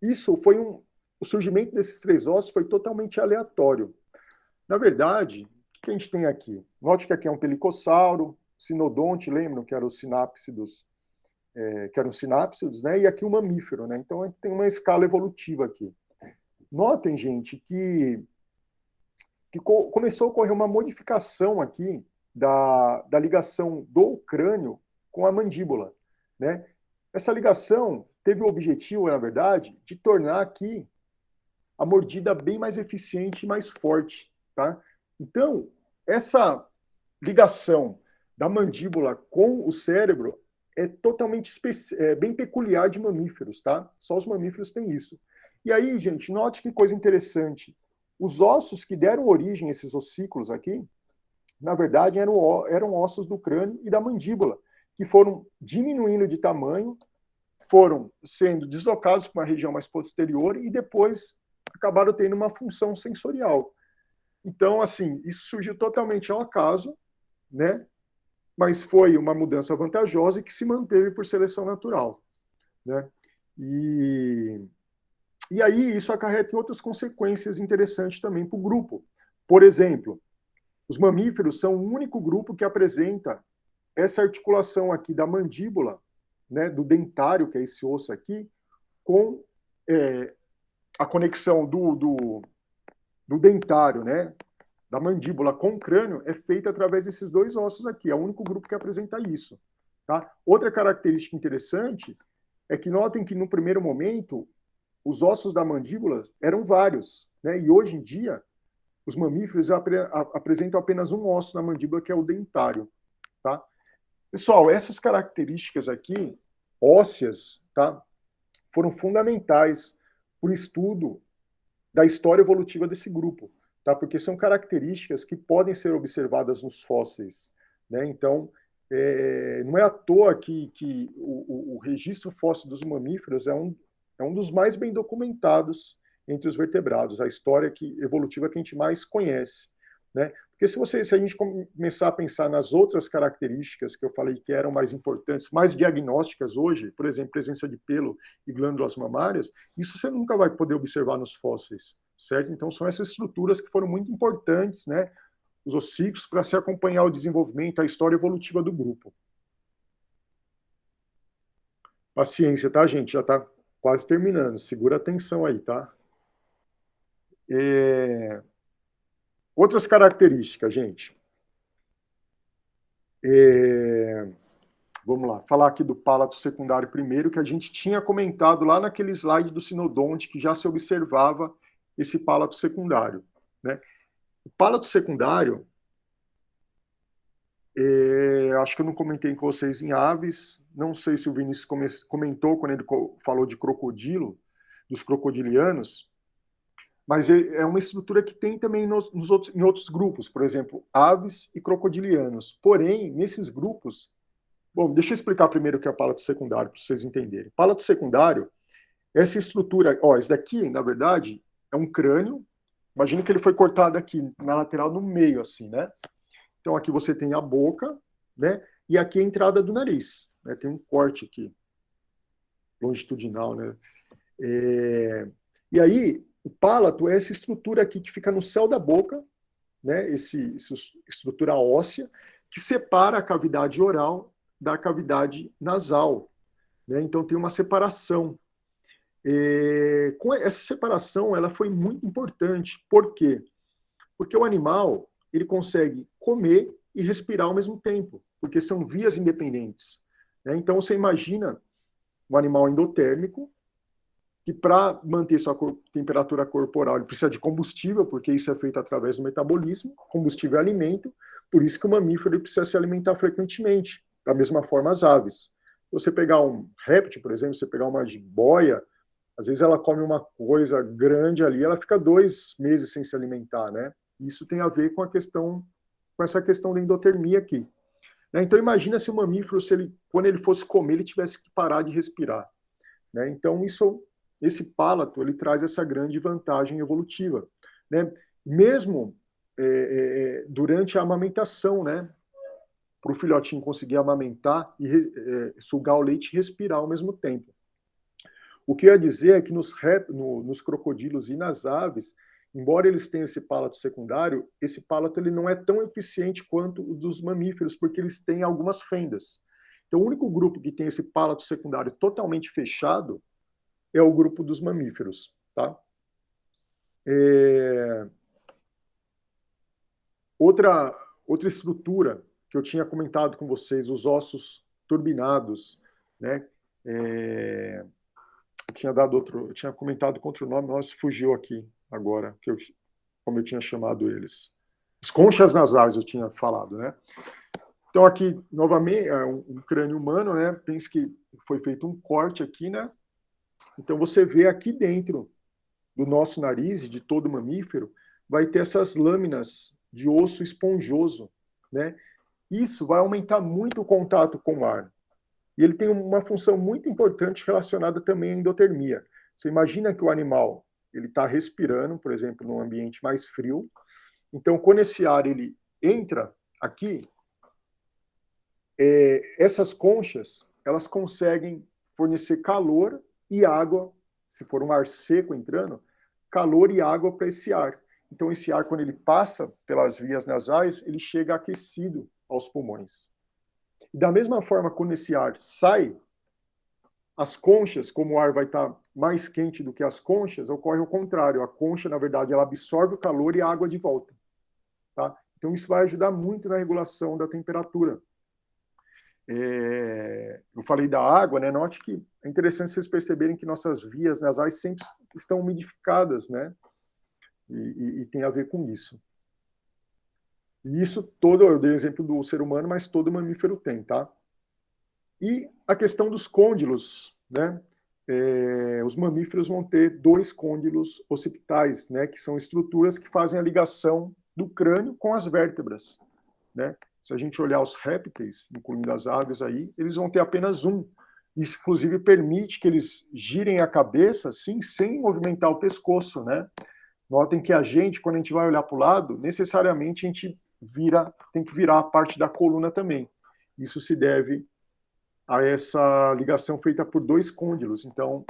isso foi o surgimento desses 3 ossos foi totalmente aleatório. Na verdade, o que a gente tem aqui? Note que aqui é um pelicossauro, sinodonte, lembram que eram os sinápsidos, né? E aqui o mamífero, né? Então tem uma escala evolutiva aqui. Notem, gente, que começou a ocorrer uma modificação aqui da ligação do crânio com a mandíbula, né? Essa ligação teve o objetivo, na verdade, de tornar aqui a mordida bem mais eficiente e mais forte, tá? Então, essa ligação da mandíbula com o cérebro é totalmente bem peculiar de mamíferos, tá? Só os mamíferos têm isso. E aí, gente, note que coisa interessante. Os ossos que deram origem a esses ossículos aqui, na verdade, eram ossos do crânio e da mandíbula, que foram diminuindo de tamanho, foram sendo deslocados para uma região mais posterior e depois acabaram tendo uma função sensorial. Então, assim, isso surgiu totalmente ao acaso, né? Mas foi uma mudança vantajosa e que se manteve por seleção natural, né? E aí isso acarreta em outras consequências interessantes também para o grupo. Por exemplo, os mamíferos são o único grupo que apresenta essa articulação aqui da mandíbula, né, do dentário, que é esse osso aqui, com a conexão do dentário, né, da mandíbula com o crânio, é feita através desses 2 ossos aqui. É o único grupo que apresenta isso. Tá? Outra característica interessante é que notem que, no primeiro momento, os ossos da mandíbula eram vários, né? E hoje em dia, os mamíferos apresentam apenas um osso na mandíbula, que é o dentário. Tá? Pessoal, essas características aqui, ósseas, tá, foram fundamentais para o estudo da história evolutiva desse grupo, tá? Porque são características que podem ser observadas nos fósseis, né? Então, não é à toa que o registro fóssil dos mamíferos é um dos mais bem documentados entre os vertebrados, a história evolutiva que a gente mais conhece, né? Porque se a gente começar a pensar nas outras características que eu falei que eram mais importantes, mais diagnósticas hoje, por exemplo, presença de pelo e glândulas mamárias, isso você nunca vai poder observar nos fósseis, certo? Então são essas estruturas que foram muito importantes, né? Os ossículos, para se acompanhar o desenvolvimento, a história evolutiva do grupo. Paciência, tá, gente? Já está quase terminando. Segura a atenção aí, tá? Outras características, gente. Vamos lá, falar aqui do pálato secundário primeiro, que a gente tinha comentado lá naquele slide do sinodonte, que já se observava esse pálato secundário, né? O pálato secundário, acho que eu não comentei com vocês em aves, não sei se o Vinícius comentou quando ele falou de crocodilo, dos crocodilianos, mas é uma estrutura que tem também em outros grupos, por exemplo, aves e crocodilianos. Porém, nesses grupos, bom, deixa eu explicar primeiro o que é pálato secundário, para vocês entenderem. Pálato secundário, essa estrutura, esse daqui, na verdade, é um crânio. Imagina que ele foi cortado aqui, na lateral, no meio, assim, né? Então, aqui você tem a boca, né? E aqui a entrada do nariz, né? Tem um corte aqui, longitudinal, né? E aí, o pálato é essa estrutura aqui que fica no céu da boca, né? Essa estrutura óssea, que separa a cavidade oral da cavidade nasal, né? Então, tem uma separação. Com essa separação, ela foi muito importante. Por quê? Porque o animal ele consegue comer e respirar ao mesmo tempo, porque são vias independentes, né? Então, você imagina um animal endotérmico que, para manter sua temperatura corporal, ele precisa de combustível, porque isso é feito através do metabolismo, combustível é alimento, por isso que o mamífero ele precisa se alimentar frequentemente, da mesma forma as aves. Se você pegar um réptil, por exemplo, você pegar uma jiboia, às vezes ela come uma coisa grande ali, ela fica 2 meses sem se alimentar, né? Isso tem a ver com essa questão da endotermia aqui. Né? Então imagina se o mamífero, quando ele fosse comer, ele tivesse que parar de respirar. Né? Então esse pálato ele traz essa grande vantagem evolutiva, né? Mesmo durante a amamentação, né? Para o filhotinho conseguir amamentar e sugar o leite e respirar ao mesmo tempo. O que eu ia dizer é que nos crocodilos e nas aves, embora eles tenham esse pálato secundário, esse pálato ele não é tão eficiente quanto o dos mamíferos, porque eles têm algumas fendas. Então, o único grupo que tem esse pálato secundário totalmente fechado é o grupo dos mamíferos. Tá? Outra estrutura que eu tinha comentado com vocês, os ossos turbinados, né? Eu tinha comentado com outro nome, nossa, fugiu aqui agora, como eu tinha chamado eles. As conchas nasais eu tinha falado, né? Então aqui, novamente, é um crânio humano, né? Pensa que foi feito um corte aqui, né? Então você vê aqui dentro do nosso nariz, de todo mamífero, vai ter essas lâminas de osso esponjoso, né? Isso vai aumentar muito o contato com o ar. E ele tem uma função muito importante relacionada também à endotermia. Você imagina que o animal ele está respirando, por exemplo, num ambiente mais frio. Então, quando esse ar ele entra aqui, essas conchas elas conseguem fornecer calor e água, se for um ar seco entrando, calor e água para esse ar. Então, esse ar, quando ele passa pelas vias nasais, ele chega aquecido aos pulmões. E da mesma forma, quando esse ar sai, as conchas, como o ar vai estar mais quente do que as conchas, ocorre o contrário. A concha, na verdade, ela absorve o calor e a água de volta. Tá? Então, isso vai ajudar muito na regulação da temperatura. Eu falei da água, né? Note que é interessante vocês perceberem que nossas vias nasais sempre estão umidificadas, né? E tem a ver com isso. E isso todo, eu dei o exemplo do ser humano, mas todo mamífero tem, tá? E a questão dos côndilos, né? Os mamíferos vão ter 2 côndilos occipitais, né? Que são estruturas que fazem a ligação do crânio com as vértebras, né? Se a gente olhar os répteis, incluindo as aves aí, eles vão ter apenas um. Isso, inclusive, permite que eles girem a cabeça, assim, sem movimentar o pescoço, né? Notem que a gente, quando a gente vai olhar para o lado, necessariamente a gente tem que virar a parte da coluna também. Isso se deve a essa ligação feita por dois côndilos. Então,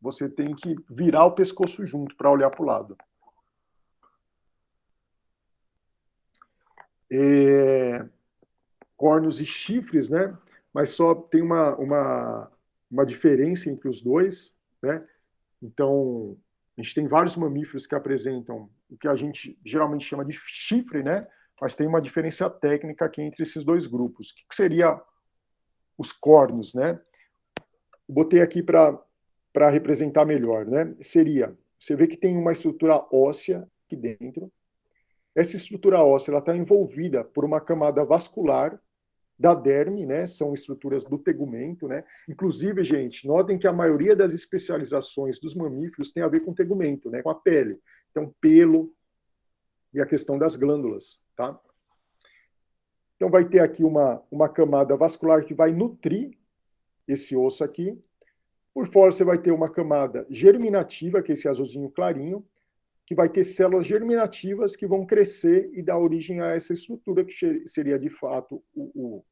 você tem que virar o pescoço junto para olhar para o lado. Córneos e chifres, né? Mas só tem uma diferença entre os dois, né? Então, a gente tem vários mamíferos que apresentam o que a gente geralmente chama de chifre, né? Mas tem uma diferença técnica aqui entre esses dois grupos. O que seria os córneos, né? Botei aqui para representar melhor, né? Seria, você vê que tem uma estrutura óssea aqui dentro. Essa estrutura óssea está envolvida por uma camada vascular da derme, né? São estruturas do tegumento, né? Inclusive, gente, notem que a maioria das especializações dos mamíferos tem a ver com tegumento, né? Com a pele. Então, pelo e a questão das glândulas, tá? Então, vai ter aqui uma camada vascular que vai nutrir esse osso aqui. Por fora, você vai ter uma camada germinativa, que é esse azulzinho clarinho, que vai ter células germinativas que vão crescer e dar origem a essa estrutura, que seria, de fato, o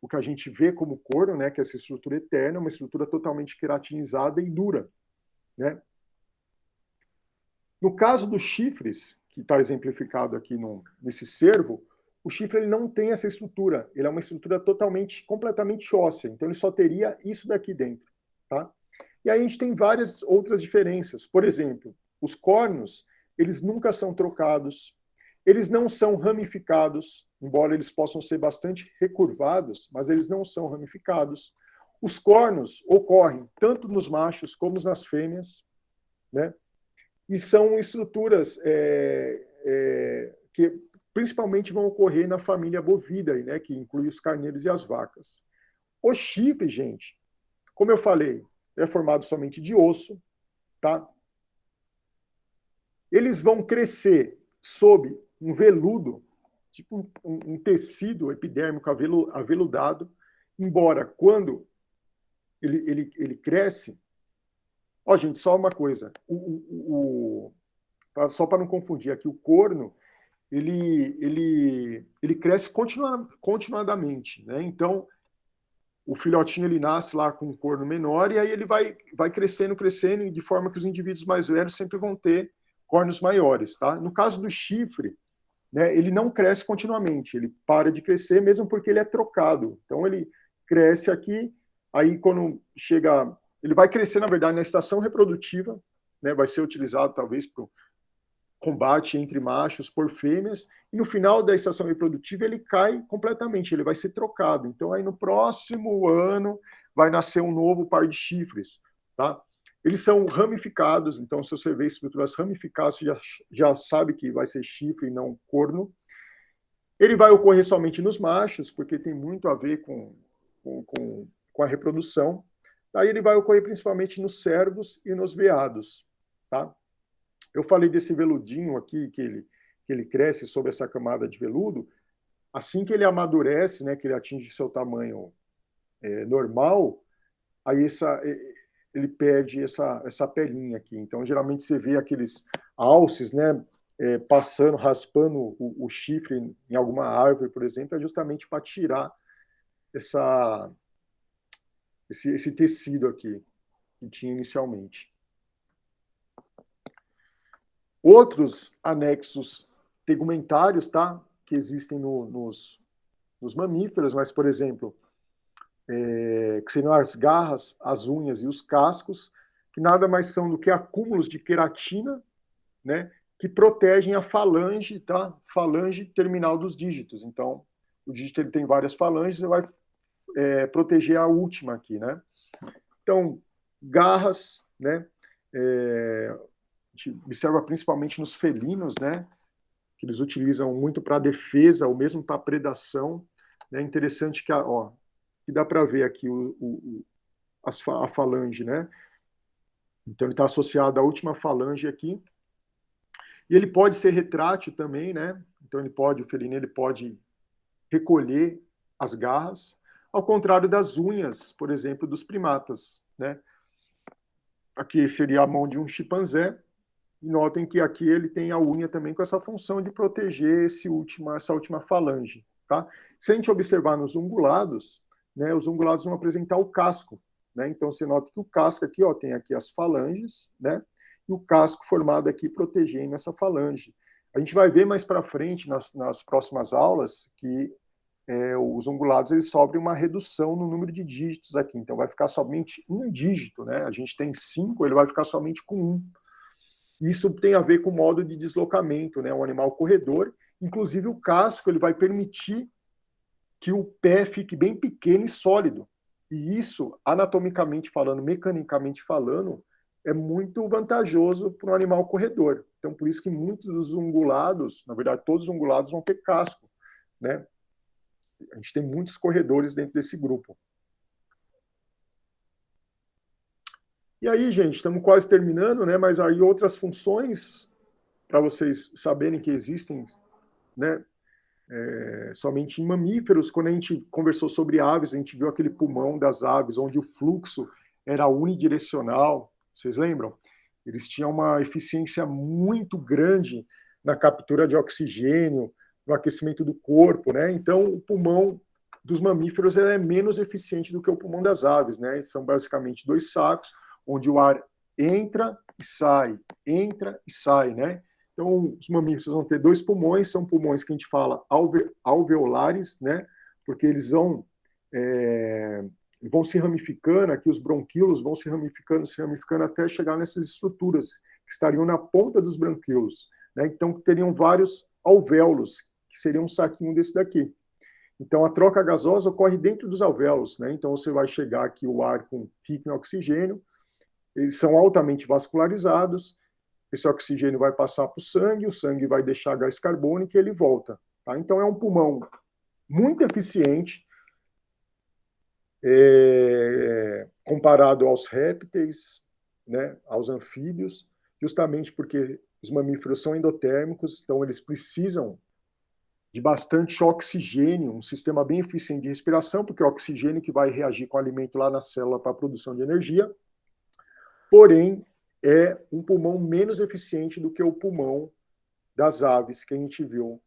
que a gente vê como corno, né, que é essa estrutura eterna, uma estrutura totalmente queratinizada e dura, né? No caso dos chifres, que está exemplificado aqui nesse cervo, o chifre ele não tem essa estrutura, ele é uma estrutura completamente óssea, então ele só teria isso daqui dentro, tá? E aí a gente tem várias outras diferenças. Por exemplo, os córneos, eles nunca são trocados, eles não são ramificados, embora eles possam ser bastante recurvados, mas eles não são ramificados. Os cornos ocorrem tanto nos machos como nas fêmeas, né? E são estruturas que principalmente vão ocorrer na família bovida, né? Que inclui os carneiros e as vacas. O chifre, gente, como eu falei, é formado somente de osso, tá? Eles vão crescer sob um veludo, tipo um tecido epidérmico aveludado, embora quando ele cresce... Ó, gente, só uma coisa, só para não confundir aqui, o corno, ele cresce continuadamente, né? Então, o filhotinho ele nasce lá com um corno menor e aí ele vai crescendo, de forma que os indivíduos mais velhos sempre vão ter cornos maiores, tá? No caso do chifre, né, ele não cresce continuamente, ele para de crescer mesmo porque ele é trocado. Então ele cresce aqui, aí quando chega, ele vai crescer na verdade na estação reprodutiva, né, vai ser utilizado talvez para o combate entre machos por fêmeas, e no final da estação reprodutiva ele cai completamente, ele vai ser trocado. Então aí no próximo ano vai nascer um novo par de chifres, tá? Eles são ramificados, então se você vê estruturas ramificadas, você já sabe que vai ser chifre e não corno. Ele vai ocorrer somente nos machos, porque tem muito a ver com a reprodução. Aí ele vai ocorrer principalmente nos cervos e nos veados, tá? Eu falei desse veludinho aqui, que ele cresce sob essa camada de veludo. Assim que ele amadurece, né, que ele atinge seu tamanho normal, aí ele perde essa pelinha aqui. Então, geralmente, você vê aqueles alces, né, passando, raspando o chifre em alguma árvore, por exemplo, é justamente para tirar esse tecido aqui que tinha inicialmente. Outros anexos tegumentários, tá, que existem nos mamíferos, mas, por exemplo, que seriam as garras, as unhas e os cascos, que nada mais são do que acúmulos de queratina, né, que protegem a falange, tá? Falange terminal dos dígitos. Então, o dígito ele tem várias falanges, você vai proteger a última aqui, né? Então, garras, né? A gente observa principalmente nos felinos, né? Que eles utilizam muito para defesa ou mesmo para predação. É interessante que, que dá para ver aqui a falange, né? Então, ele está associado à última falange aqui. E ele pode ser retrátil também, né? Então, o felino ele pode recolher as garras, ao contrário das unhas, por exemplo, dos primatas, né? Aqui seria a mão de um chimpanzé, e notem que aqui ele tem a unha também com essa função de proteger essa última falange, tá? Se a gente observar nos ungulados, né, os ungulados vão apresentar o casco, né? Então você nota que o casco aqui, ó, tem aqui as falanges, né? E o casco formado aqui protegendo essa falange. A gente vai ver mais para frente, nas próximas aulas, que os ungulados eles sofrem uma redução no número de dígitos aqui, então vai ficar somente um dígito, né? A gente tem 5, ele vai ficar somente com 1. Isso tem a ver com o modo de deslocamento, né? Um animal corredor, inclusive o casco ele vai permitir que o pé fique bem pequeno e sólido. E isso, anatomicamente falando, mecanicamente falando, é muito vantajoso para um animal corredor. Então, por isso que muitos dos ungulados, na verdade, todos os ungulados vão ter casco, né? A gente tem muitos corredores dentro desse grupo. E aí, gente, estamos quase terminando, né? Mas aí outras funções, para vocês saberem que existem, né? Somente em mamíferos. Quando a gente conversou sobre aves, a gente viu aquele pulmão das aves, onde o fluxo era unidirecional. Vocês lembram? Eles tinham uma eficiência muito grande na captura de oxigênio, no aquecimento do corpo, né? Então, o pulmão dos mamíferos é menos eficiente do que o pulmão das aves, né? São basicamente 2 sacos, onde o ar entra e sai, né? Então, os mamíferos vão ter 2 pulmões, são pulmões que a gente fala alveolares, né? Porque eles vão se ramificando, aqui os bronquíolos vão se ramificando até chegar nessas estruturas que estariam na ponta dos bronquíolos, né? Então, teriam vários alvéolos, que seriam um saquinho desse daqui. Então, a troca gasosa ocorre dentro dos alvéolos, né? Então, você vai chegar aqui o ar rico em oxigênio, eles são altamente vascularizados, esse oxigênio vai passar para o sangue vai deixar gás carbônico e ele volta. Tá? Então, é um pulmão muito eficiente, comparado aos répteis, né, aos anfíbios, justamente porque os mamíferos são endotérmicos, então eles precisam de bastante oxigênio, um sistema bem eficiente de respiração, porque é o oxigênio que vai reagir com o alimento lá na célula para a produção de energia. Porém, é um pulmão menos eficiente do que o pulmão das aves que a gente viu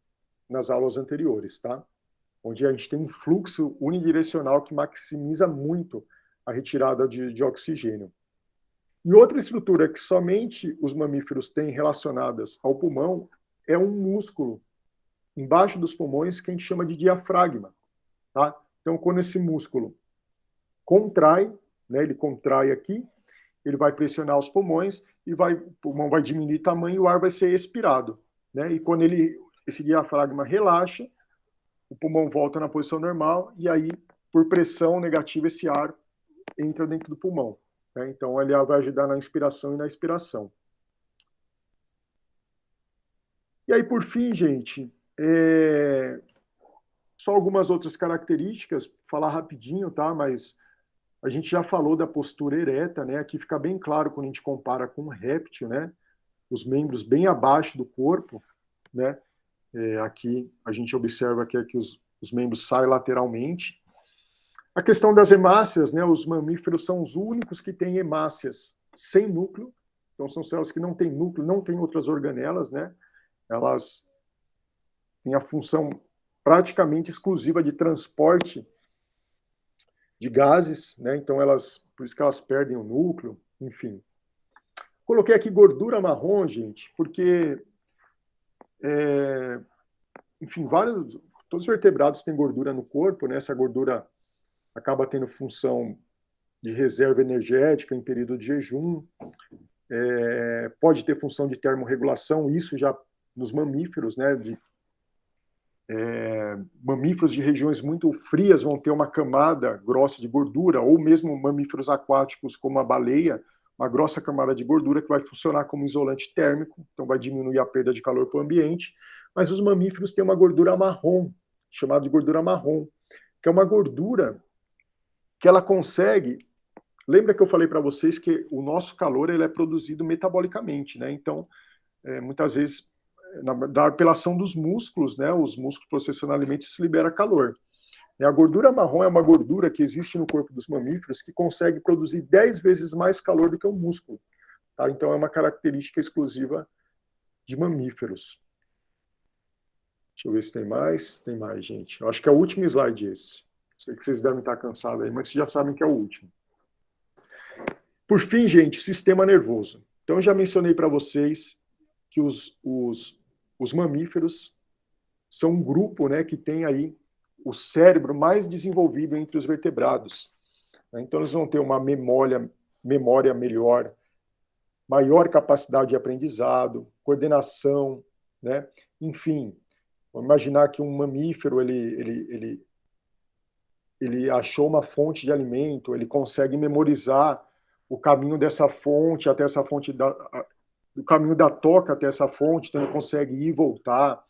nas aulas anteriores, tá? Onde a gente tem um fluxo unidirecional que maximiza muito a retirada de oxigênio. E outra estrutura que somente os mamíferos têm relacionadas ao pulmão é um músculo embaixo dos pulmões que a gente chama de diafragma, tá? Então, quando esse músculo contrai, né, ele contrai aqui, ele vai pressionar os pulmões e o pulmão vai diminuir o tamanho e o ar vai ser expirado, né? E quando esse diafragma relaxa, o pulmão volta na posição normal e aí, por pressão negativa, esse ar entra dentro do pulmão, né? Então, ele vai ajudar na inspiração e na expiração. E aí, por fim, gente, só algumas outras características, falar rapidinho, tá? Mas a gente já falou da postura ereta, né? Aqui fica bem claro quando a gente compara com um réptil, né? Os membros bem abaixo do corpo, né? Aqui a gente observa que aqui os membros saem lateralmente. A questão das hemácias, né? Os mamíferos são os únicos que têm hemácias sem núcleo. Então são células que não têm núcleo, não têm outras organelas, né? Elas têm a função praticamente exclusiva de transporte de gases, né? Então por isso que elas perdem o núcleo, enfim. Coloquei aqui gordura marrom, gente, porque, enfim, todos os vertebrados têm gordura no corpo, né? Essa gordura acaba tendo função de reserva energética em período de jejum, pode ter função de termorregulação, isso já nos mamíferos, né? Mamíferos de regiões muito frias vão ter uma camada grossa de gordura, ou mesmo mamíferos aquáticos como a baleia, uma grossa camada de gordura que vai funcionar como isolante térmico, então vai diminuir a perda de calor para o ambiente. Mas os mamíferos têm uma gordura marrom, chamada de gordura marrom, que é uma gordura que ela consegue... Lembra que eu falei para vocês que o nosso calor ele é produzido metabolicamente, né? Então, muitas vezes, da apelação dos músculos, né? Os músculos processando alimentos se libera calor. A gordura marrom é uma gordura que existe no corpo dos mamíferos que consegue produzir 10 vezes mais calor do que o músculo. Tá? Então, é uma característica exclusiva de mamíferos. Deixa eu ver se tem mais. Tem mais, gente. Eu acho que é o último slide esse. Sei que vocês devem estar cansados aí, mas vocês já sabem que é o último. Por fim, gente, sistema nervoso. Então, eu já mencionei para vocês que os mamíferos são um grupo, né, que tem aí o cérebro mais desenvolvido entre os vertebrados. Então, eles vão ter uma memória melhor, maior capacidade de aprendizado, coordenação, né? Enfim, vamos imaginar que um mamífero ele achou uma fonte de alimento, ele consegue memorizar o caminho dessa fonte até essa fonte o caminho da toca até essa fonte, então ele consegue ir e voltar.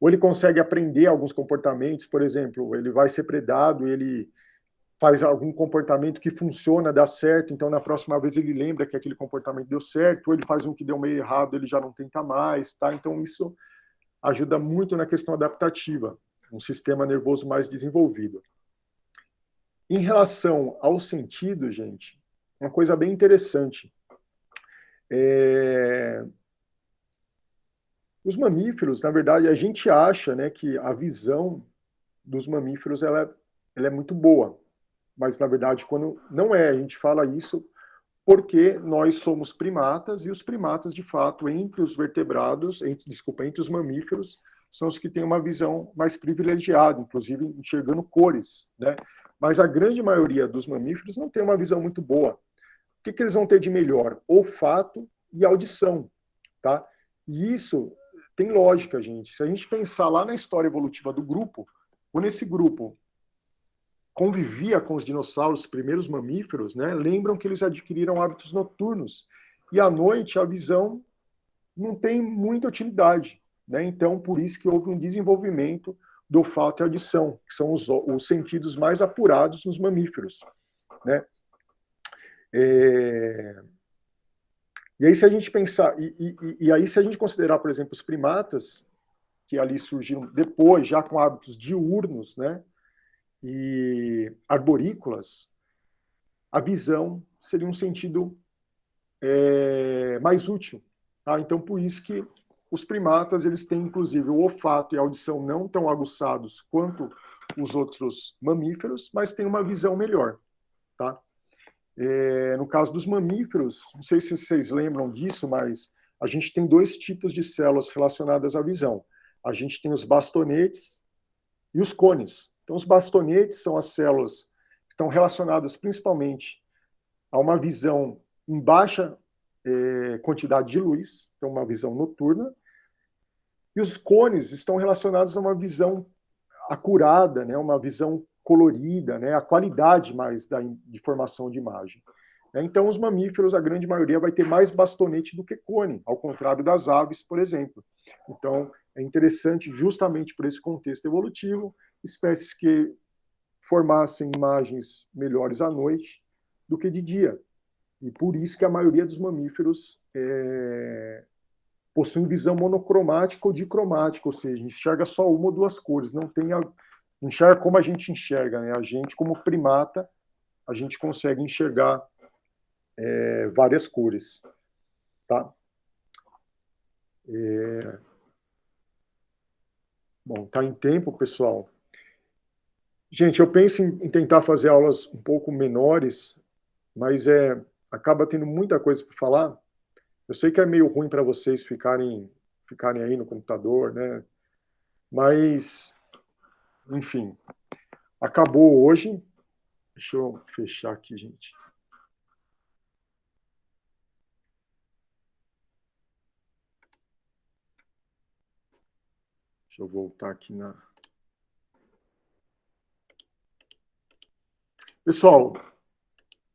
Ou ele consegue aprender alguns comportamentos, por exemplo, ele vai ser predado e ele faz algum comportamento que funciona, dá certo, então na próxima vez ele lembra que aquele comportamento deu certo, ou ele faz um que deu meio errado, ele já não tenta mais, tá? Então isso ajuda muito na questão adaptativa, um sistema nervoso mais desenvolvido. Em relação ao sentido, gente, uma coisa bem interessante. Os mamíferos, na verdade, a gente acha, né, que a visão dos mamíferos ela é muito boa, mas na verdade quando não é, a gente fala isso porque nós somos primatas e os primatas de fato entre os vertebrados, entre os mamíferos são os que têm uma visão mais privilegiada, inclusive enxergando cores, né? Mas a grande maioria dos mamíferos não tem uma visão muito boa. O que eles vão ter de melhor? Olfato e audição, tá? E isso tem lógica, gente. Se a gente pensar lá na história evolutiva do grupo, quando esse grupo convivia com os dinossauros, os primeiros mamíferos, né, lembram que eles adquiriram hábitos noturnos. E à noite a visão não tem muita utilidade. Né? Então, por isso que houve um desenvolvimento do olfato e audição, que são os sentidos mais apurados nos mamíferos. Né? E aí, se a gente pensar, e aí, se a gente considerar, por exemplo, os primatas, que ali surgiram depois, já com hábitos diurnos, né? E arborícolas, a visão seria um sentido mais útil. Tá? Então, por isso que os primatas eles têm, inclusive, o olfato e a audição não tão aguçados quanto os outros mamíferos, mas têm uma visão melhor. Tá? No caso dos mamíferos, não sei se vocês lembram disso, mas a gente tem dois tipos de células relacionadas à visão. A gente tem os bastonetes e os cones. Então, os bastonetes são as células que estão relacionadas principalmente a uma visão em baixa quantidade de luz, então uma visão noturna, e os cones estão relacionados a uma visão acurada, né, uma visão colorida, né, a qualidade mais de formação de imagem. Então, os mamíferos, a grande maioria, vai ter mais bastonete do que cone, ao contrário das aves, por exemplo. Então, é interessante, justamente por esse contexto evolutivo, espécies que formassem imagens melhores à noite do que de dia. E por isso que a maioria dos mamíferos possuem visão monocromática ou dicromática, ou seja, enxerga só uma ou duas cores, não enxerga como a gente enxerga, né? A gente, como primata, a gente consegue enxergar várias cores, tá? Bom, tá em tempo, pessoal. Gente, eu penso em tentar fazer aulas um pouco menores, mas acaba tendo muita coisa para falar. Eu sei que é meio ruim para vocês ficarem aí no computador, né? Mas, enfim, acabou hoje. Deixa eu fechar aqui, gente. Deixa eu voltar aqui na... Pessoal,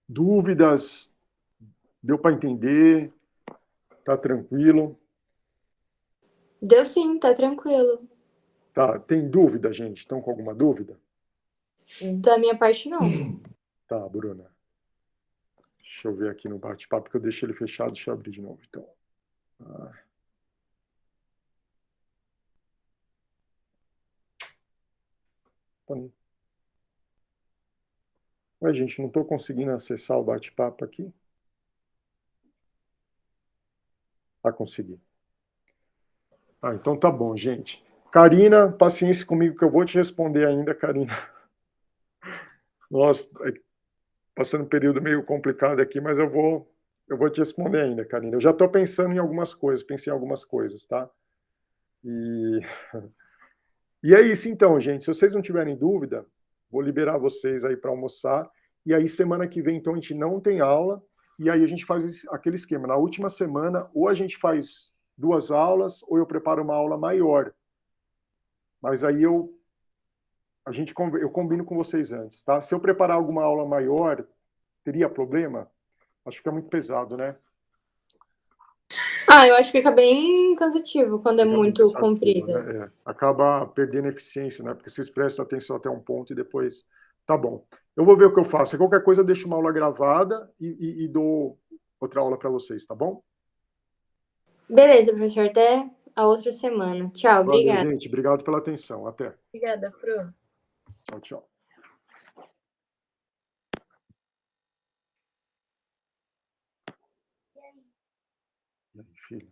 dúvidas? Deu para entender? Tá tranquilo? Deu sim, tá tranquilo. Tá, tem dúvida, gente? Estão com alguma dúvida? Da minha parte, não. Tá, Bruna. Deixa eu ver aqui no bate-papo, que eu deixei ele fechado. Deixa eu abrir de novo, então. Ué, gente, não estou conseguindo acessar o bate-papo aqui. Consegui. Então tá bom, gente. Karina, paciência comigo que eu vou te responder ainda, Karina. Nossa, passando um período meio complicado aqui, mas eu vou te responder ainda, Karina. Eu já estou pensando em algumas coisas, pensei em algumas coisas, tá? E é isso então, gente. Se vocês não tiverem dúvida, vou liberar vocês aí para almoçar. E aí, semana que vem, então, a gente não tem aula. E aí a gente faz aquele esquema. Na última semana, ou a gente faz 2 aulas, ou eu preparo uma aula maior. Mas aí eu combino com vocês antes, tá? Se eu preparar alguma aula maior, teria problema? Acho que é muito pesado, né? Eu acho que fica bem cansativo quando é muito comprido. Né? Acaba perdendo eficiência, né? Porque vocês prestam atenção até um ponto e depois... Tá bom. Eu vou ver o que eu faço. Qualquer coisa, eu deixo uma aula gravada e dou outra aula para vocês, tá bom? Beleza, professor. Até a outra semana. Tchau, Valeu, obrigada. gente. Obrigado pela atenção. Até. Obrigada, Fru. Tchau, tchau. E aí, filho?